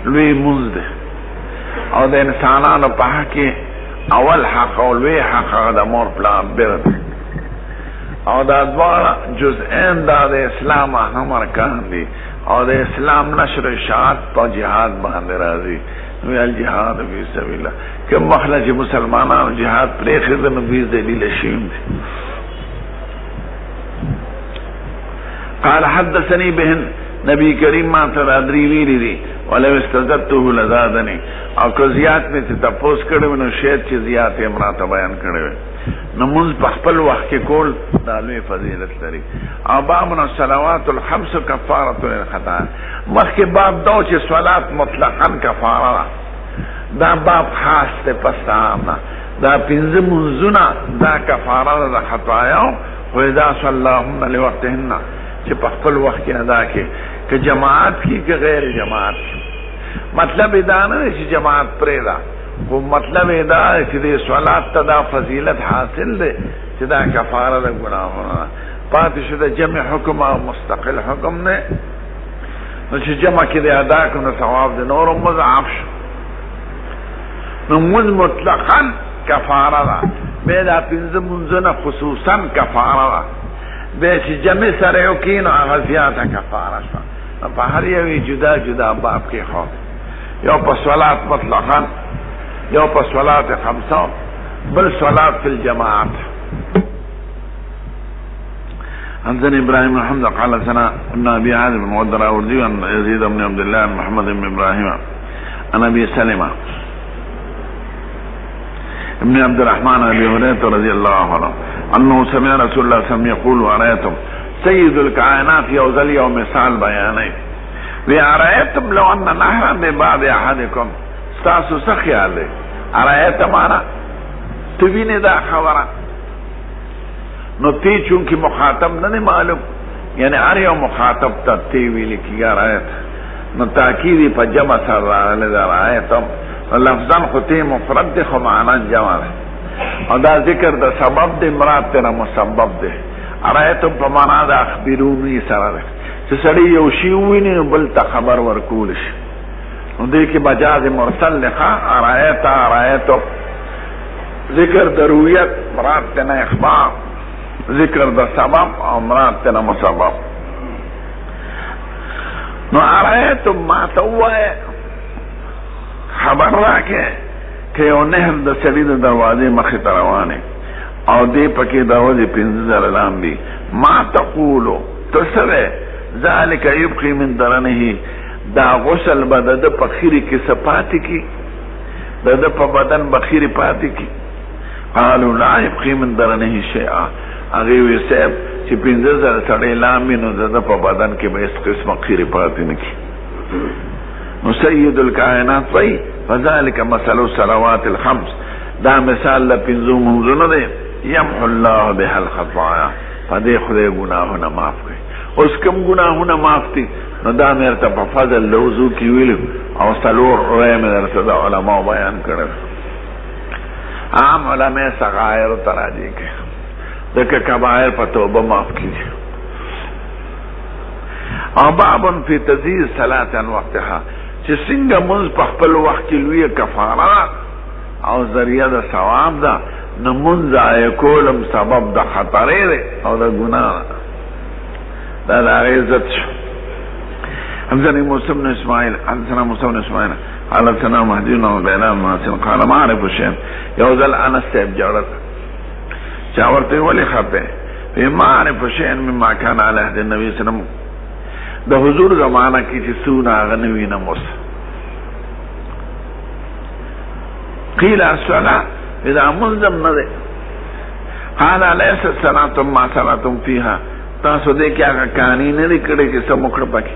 لوی منځ ده او د انسانانو په حق کې اول حق او لوی حق د مور پلار بر او دا دواړه جزئین دا د اسلام اهم ارکان دي او د اسلام نشر اشاعت په جهاد باندې راځي. نو الجهاد فی سبیل الله کوم مخلص مسلمانانو جهاد پرې خدمت به دلیل شیم. قال حدثني بهن نبی کریم ما تر ادری ویلی دی ولو استزدته لزادنی او که زیات میں تپوس کړو نو شاید چې زیات امراته بیان کړو. نماز په خپل وخت کې کول دا لوی فضیلت لري. او باب الصلوات الخمس کفاره للخطا مخکې باب دا چې صلات مطلقاً کفاره دا باب خاص ته پسامه دا پنځه منځونه دا کفاره د خطايا او اذا صلى اللهم لوقتهن چې په خپل وخت کې ادا کې که جماعت کی که غیر جماعت. مطلب دا نه چې جماعت پرې دا خو مطلب دا چې د صلات ته دا فضیلت حاصل ده چې دا کفاره د ګناهونو پاتې شو د جمع حکم او مستقل حکم نه نو چې جمع کې د ادا کړو ثواب د نور مضاعف شو. نو مطلقاً کفاره ده به دا پنځه منځونه خصوصا کفاره ده به چې جمع سره یو کینو هغه زیاته کفاره شو. په هر یوې جدا جدا باب کې خو یو په صلات مطلقاً یو په صلات خمسه بل صلات فی الجماعت. عن ابراهيم بن حمزه قال سنا ابن ابي عازم بن ودراوردي عن يزيد بن عبد الله بن محمد بن ابراهيم عن ابي سلمة ابن عبد الرحمن ابي هريره رضي الله عنه انه سمع رسول الله صلى الله عليه وسلم يقول ارأيتم سيد الكائنات يوزل يوم مثال بيانين وارأيتم لو ان نهرا بباب احدكم استاسو سخيال لي ارأيتم انا تبيني دا خبره نو تی چونکہ مخاطب نہ معلوم یعنی ہر یو مخاطب تا تی ویلی کی آیت نو تاکیدی پا جمع سر آیتم لفظاً خطی مفرد دی خو معنی جمع دی اور دا ذکر دا سبب دی مراد تینا مسبب دی آیتم پا معنی دا اخبرونی سر دی چه سڑی یو شیوی نی بل تا خبر ورکولش نو دیکی بجاز مرسل لخوا آیتم ذکر درویت مراد تینا اخبار ذکر دا سبب او مراد تینا مسبب. نو ارائیتم ما توائی خبر راکے کہ یو نهر دا سری دا دروازے مخی تروانی او دی پکی دروازے پینزر لام بی ما تقولو تسرے ذالک یبقی من درنہی دا غسل با دا دا پخیری کی سپاتی کی دا دا پا بدن بخیری پاتی کی قالو لا یبقی من درنہی شیعہ اغیوی سیب چی پینزر سڑی لامی نو دا دا پا بدن کی با اس قسم خیری پاتی نکی. نو سید الکائنات وی فذالک مسئلو صلوات الخمس دا مثال لپنزو منزو دے یمحو اللہ بها الخطایا فدے خدے گناہونا معاف گئی. اس کم گناہونا معاف تی نو دا میرتا پا فضل لوزو کی ویلو او سلور رئے میں درتا دا علماء بیان کرد. عام علماء صغائر تراجی کے دکا کبائر پا توبہ معاف کیجئے. او بابن فی تزیز صلاة وقتها چه سنگا منز پا خپل وقت کلوی کفارات او ذریعہ دا ثواب دا نمنز آئے کولم سبب دا خطرے دے او دا گناہ دا دا عزت شو. حمزنی موسیٰ بن اسماعیل حدثنا موسیٰ بن اسماعیل حدثنا مهدیون و بیلان ماسن قال معرف شیم یوزل انس تیب جارت چاورتے ولی خطے فی معرف شیم مما کان علی عہد النبی صلی اللہ علیہ وسلم دا حضور زمانہ کی چی سونا غنوی نموس. قیل الصلاة اذا منظم ندے قال لیس الصلاة ما صلاتم فیها تاسو دے کیا کانی ندے کڑے کسا مکڑ پاکی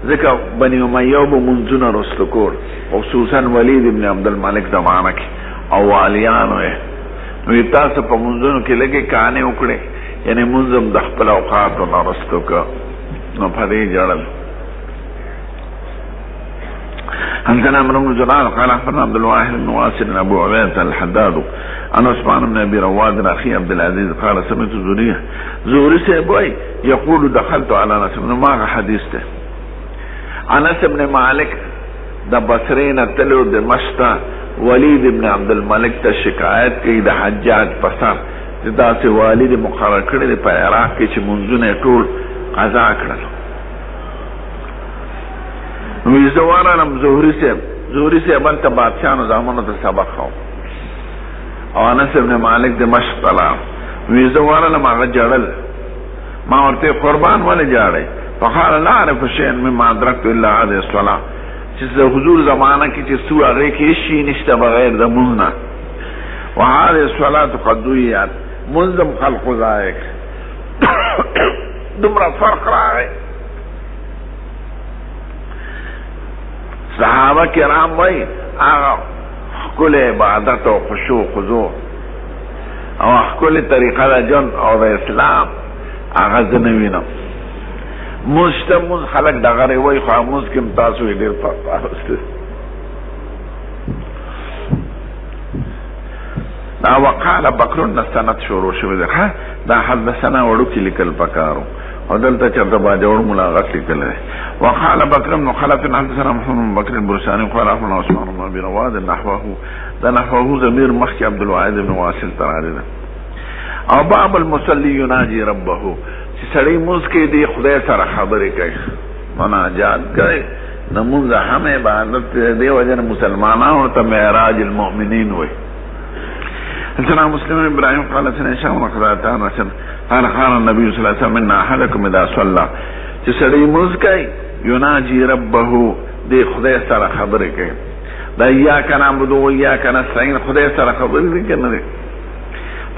ذکر بنی امیوب منزون رستکور خصوصا ولید ابن عبدالملک زمانہ کی او والیانو ہے نو تاسو پا منزون کی لگے کانے اکڑے یعنی منظم دخپل اوقات و نرستو کا نو پدی جڑل. حدثنا عمرو بن جرار قال اخبرنا عبد الواحد بن واصل بن ابو عبيدة الحداد عن عثمان بن ابي رواد اخي عبد العزيز قال سمعت زهري سے بوئی يقول دخلت على انس بن مالك حدیث تے انس بن مالک دا بصرین تلو دمشق ولید بن عبد الملک تا شکایت کی دا حجاج پسر دا سے والد مقرر کردی پا عراق کی چی منزون طول قضا کرد. نوی زوارانم زہری سے بلتا بادشاہنو زامنو تا سبق خواو او انس ابن مالک دمشق طلا نوی زوارانم آغا جڑل ما ورتے قربان والی جاڑے فقال لا عرف شیئن مما ادرکتو الا عدی الصلاة چیز حضور زمانہ کی چیز سو اغیر کی اشی نشتا بغیر دا مزنا وعدی الصلاة قدویات منظم خلق ذائق دمرا فرق راگئے. صحابہ کرام وی آغا کل عبادت و خشوع خضوع او کل طریقہ دا جن او دا اسلام آغا زنوینم مجتمز خلق دا غری وی خواہ مز کم تاسوی دیر فرق آرستے دا وقال بکرن سنت شروع شوید دا حدثنا وڑو کی لکل پکارو ودلتا چرد باجور ملاغت لکل ہے. وقال بکر بن خلف حدثنا محمد بن بکر البرسانی قال اخبرنا عثمان بن ابي رواد نحوه دا نحوه ضمیر مخی عبد الواحد بن واصل تراری دا. او باب المصلی یناجی ربه چی سڑی موز کے دی خدای سر خبری کئی مناجات کئی نمونز ہم عبادت دی وجن مسلمانان ورطا معراج المؤمنین ہوئی. حدثنا مسلم ابراهيم قال سنة شام وقضاءتان رسل قال قال النبي صلى الله عليه وسلم إن أحدكم إذا صلى جسدي مزكي يناجي ربه دي خدای سر خبر کئی دا إياك نعبد وإياك نستعين خدای سر خبر دی کرنا دی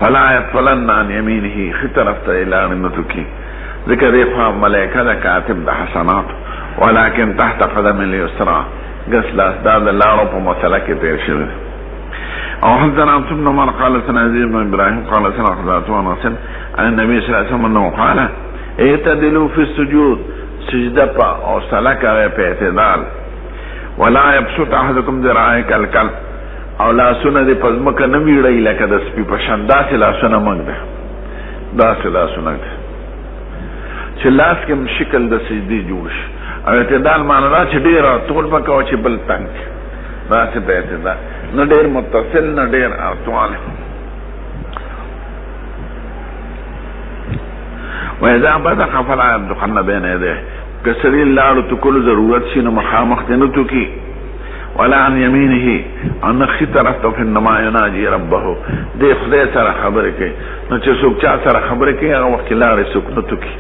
فلا يطفلن عن يمينه خطرفت إلى رمتك ذكر إخوة ملائكة دا كاتب دا حسنات ولكن تحت قدم اليسرى قسل أسداد الله رب ومسلك تيرشد. او حدثنا عبد بن عمر قال سنة عزيز بن ابراهيم قال سنة خذات ونصر عن النبي صلى الله عليه وسلم انه قال اعتدلوا في السجود سجدة پا او سلک غیر پہ اعتدال ولا يبسط احدكم ذراعه كالكلب او لا سنة دي پزمک نویڑی لکه د سپی پشان دا سی لا سنة منگ ده دا سی لا سنة ده چه لاس کم شکل د سجدی جوش او اعتدال مانا دا چه دیر طول پکاو چه بل تنگ دا سی پہ اعتدال نہ دیر متصل نہ دیر ارتوال. وإذا بدق فلا يبدقن بين يديه كسري الله تكل ضرورت شنو مخامخ تنتكي ولا عن يمينه ان خطرت في النما يناجي ربه دي خدای سره خبره کوي نو چې څوک چا سره خبره کوي هغه وخت لارې څوک نتکي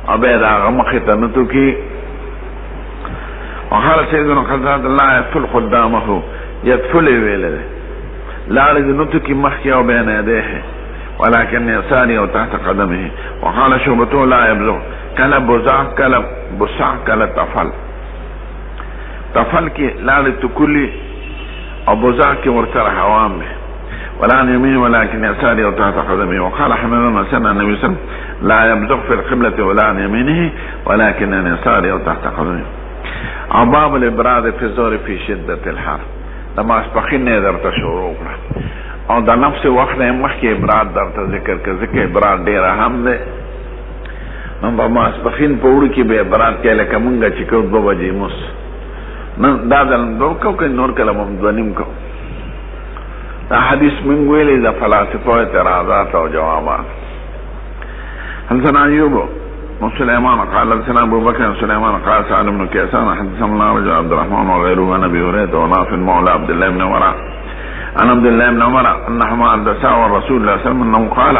ابه دا هغه مخ ته نتکي وقال سيدنا قزاد الله يدفل قدامه يدفل ويله لارې نتکي مخ او بين يديه ولكن يساري او تحت قدمه. وقال شعبته لا يبلغ كلا بزع كلا بسع كلا تفل تفل کی لال تکلی او بزع کی ورسر حوام میں ولا عن يمين ولكن يساري او تحت قدمه. وقال حمد سنة النبي صلى الله عليه وسلم لا يبزغ في القبلة ولا عن يمينه ولكن عن يساري او تحت قدمه. باب الابراد في الزور في شدة الحر لما اسبخين در تشورو او دا نفس وقت مخ کی ابراد در ذکر که ذکر ابراد دیر اهم ده نمبر ما اسبخین پوڑی کی بے ابراد که لکه منگا چکو 2 بجے مس دا دلن دو کو که نور کلم امدونیم کو دا حدیث منگویلی دا فلاسفه اعتراضات و جوابات. حدثنا ایوب سليمان قال حدثنا ابو بكر سليمان قال سعد بن كيسان حدثنا الله رجل عبد الرحمن وغيره عن ابي هريره ونافع مولى عبد الله بن عمر عن عبد الله بن عمر انهما حدثا الرسول الله صلى الله عليه وسلم انه قال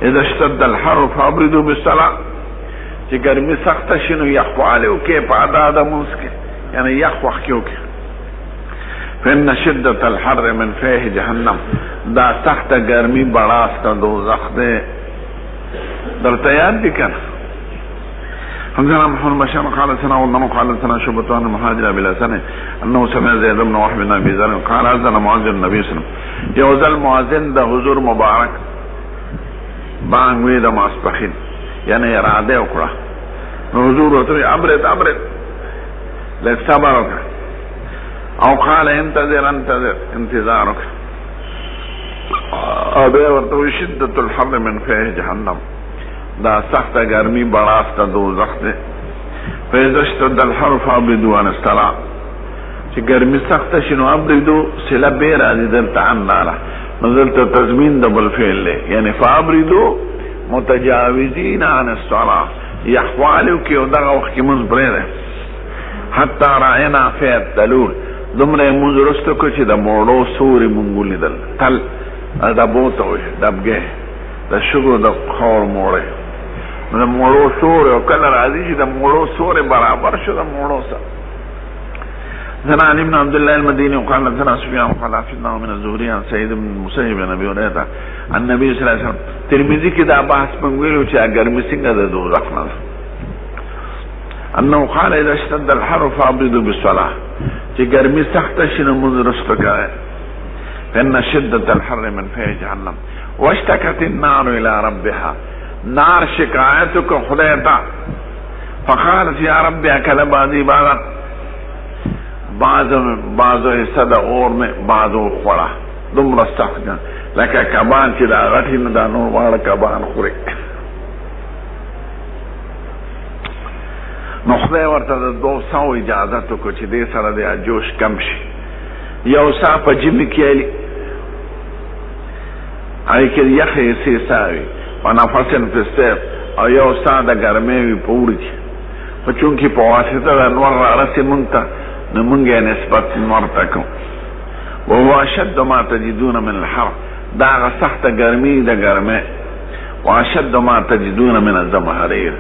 اذا اشتد الحر فابردوا بالصلاه چې ګرمي سخت شنو يخو عليو کې پادا د مسکه یعنی يخو کیو کې فإن شدة الحر من فيه جهنم دا سخت ګرمي بڑاست دوزخ ده درته یاد دي کنه. حدثنا محمد بشار قال سنا وضنا قال سنا شبطان المهاجر بلا سنه انه سمع زيد بن وهب بن ابي ذر قال اذن مؤذن النبي صلى الله عليه وسلم يوزل مؤذن ده حضور مبارک بانوي ده ماسپخین یعنی اراده وکړه حضور ورته ابرد لصبرك او قال انتظر انتظارك ابه ورته شدة الحر من فيه جهنم دا سخت گرمی بڑاست دوزخ ده. فاذا اشتد الحر فابردوا عن الصلاة چې گرمی سخت شنو ابردو سلا بیر ازی دلتا عن نالا نزلتا تزمین دبل فعل ده یعنی فابردو متجاوزین عن الصلاة یحوالو کی او دغا وقت کی منز بریده حتی رائنا فیت دلول دمره منز رستو کو چی دا موڑو سوری منگولی دل تل دا بوتوی دبگه دا شگو دا خور موڑه دا موڑو سوری و کل راضی چی دا موڑو سوری برابر شو دا موڑو سا. ثنا علی بن عبداللہ المدینی وقال ثنا سفیان وقال حفظنا من الزهری عن سید بن مسیب نبی وریتا عن نبی صلی اللہ علیہ وسلم ترمذی کی دا بحث منگویلو چی گرمی سنگا دا دو رخنا انه قال اذا اشتد الحر فابردوا بالصلاة چی گرمی سخت شنو منذ رستو کرے فإن شدة الحر من فيه جهنم واشتكت النار الى ربها نار شکایتک خدایتا فقالت یا ربی اکل بعضی بعضو حصہ دا اور میں بعضو خورا دم رستخ جان لکه کبان چی دا غٹی ندا نور وار کبان خوری نو خدای ورته د 200 اجازتو کو چې دې سره د جوش کم شي یو سا په جمی کېلی آئی که یخی سیساوی و نفسن فستیب او یو سا دا گرمیوی پوڑی چی و چونکی پواسطه دا نور را رسی منتا نمونگی نسبت نور تکو و هو اشد ما تجدون من الحر دا سخت گرمی دا گرمی و اشد ما تجدون من الزمهریر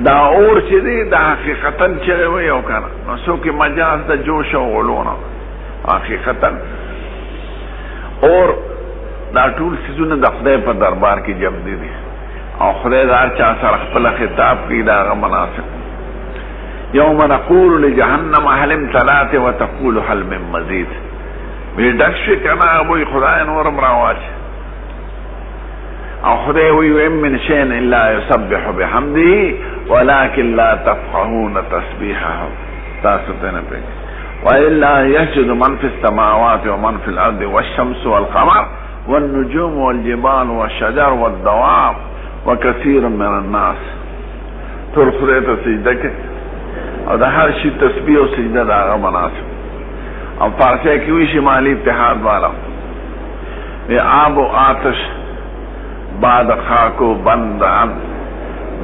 دا اور چی دی دا حقیقتا چگوی او کنا نسو کی مجاز دا جوش و غلونا حقیقتا اور دا ټول سيزونه د خدای په دربار کې جمع دي او خدای دا چا سره خپل خطاب کوي دا غو مناسب. يوم نقول لجهنم هل امتلأت وتقول هل من مزيد بيدش كما ابوي خدای نور مراواج او خدای وی من شيء الا يسبح بحمده ولكن لا تفقهون تسبيحه تاسو ته نه پېږي وإلا يسجد من في السماوات ومن في الأرض والشمس والقمر والنجوم والجبال والشجر والدواب وكثير من الناس ټول خدای ته سجده کوي او د هر شي تسبیح او سجده د هغه مناسب او فارسی کې وی شمالي اتحاد والا آب و آتش بعد خاک و بند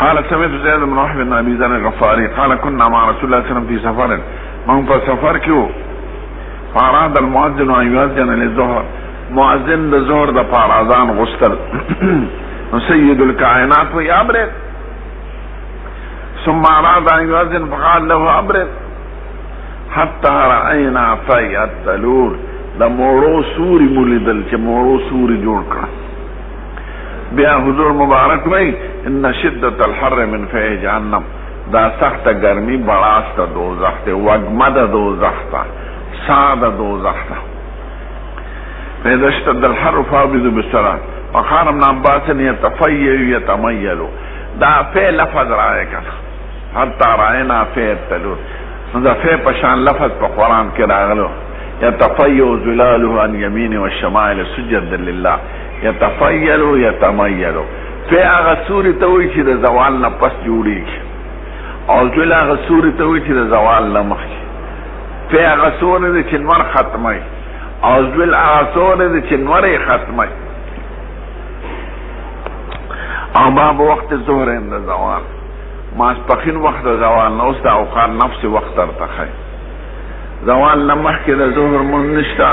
قال سمعت زيد بن وهب بن ابي ذر الغفاري قال كنا مع رسول الله صلى الله عليه وسلم في سفر من سفر کیو فاراد المؤذن ان يؤذن للظهر مؤذن الظهر ده فاراذان غسل سيد الكائنات ويابرد ثم اراد ان يؤذن فقال له ابرد حتى راينا في التلور ده موړو سوري مولدل چې موړو سوري جوړ کړ بیا حضور مبارک وای ان شدت الحر من فی جهنم دا سخت گرمی بڑاست دوزخ ته وگمد دوزخ ته ساد دوزخ ته فاذا اشتد الحر فابذوا بالصلاه وقال ابن عباس يتفيل يتميل دا فی لفظ رائے کړه حتی راینا فی التلور دا فی پشان لفظ په قران کې راغلو يتفيل ظلاله عن يمين والشمال سجدا لله يتفيل يتميل فی هغه سوري ته وایي چې د زوال نه پس جوړیږي او ځل هغه سوري ته وایي چې د زوال نه مخکې فی هغه سوري چې نور ختمي او ځل هغه سوري چې نور ختمي او باب وقت ظهر عند زوال ماسپخین وقت زوال نه اوس د اوقات نفس وقت ارتخی زوال نه مخکې د ظهر مونږ نشته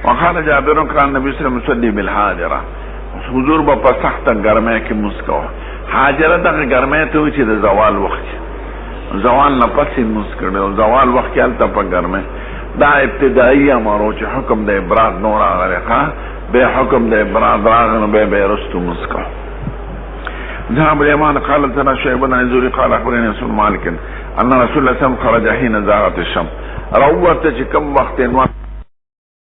وقال جابر كان النبي صلى الله عليه وسلم يصلي بالحاجره حضور با په سخت ګرمه کې مسکو حاجره دغه ګرمه ته چې د زوال وخت زوال نه پسې مسکړو زوال وخت کې الته په ګرمه دا ابتدائي امرو چې حکم د ابراد نور راغلی به حکم د ابراد راغنو به رستو مسکو ذهب اليمان قال لنا شعيب بن عزوري قال اخبرني رسول مالك ان رسول الله صلى الله عليه وسلم خرج حين زاغت الشمس روته چې کوم وخت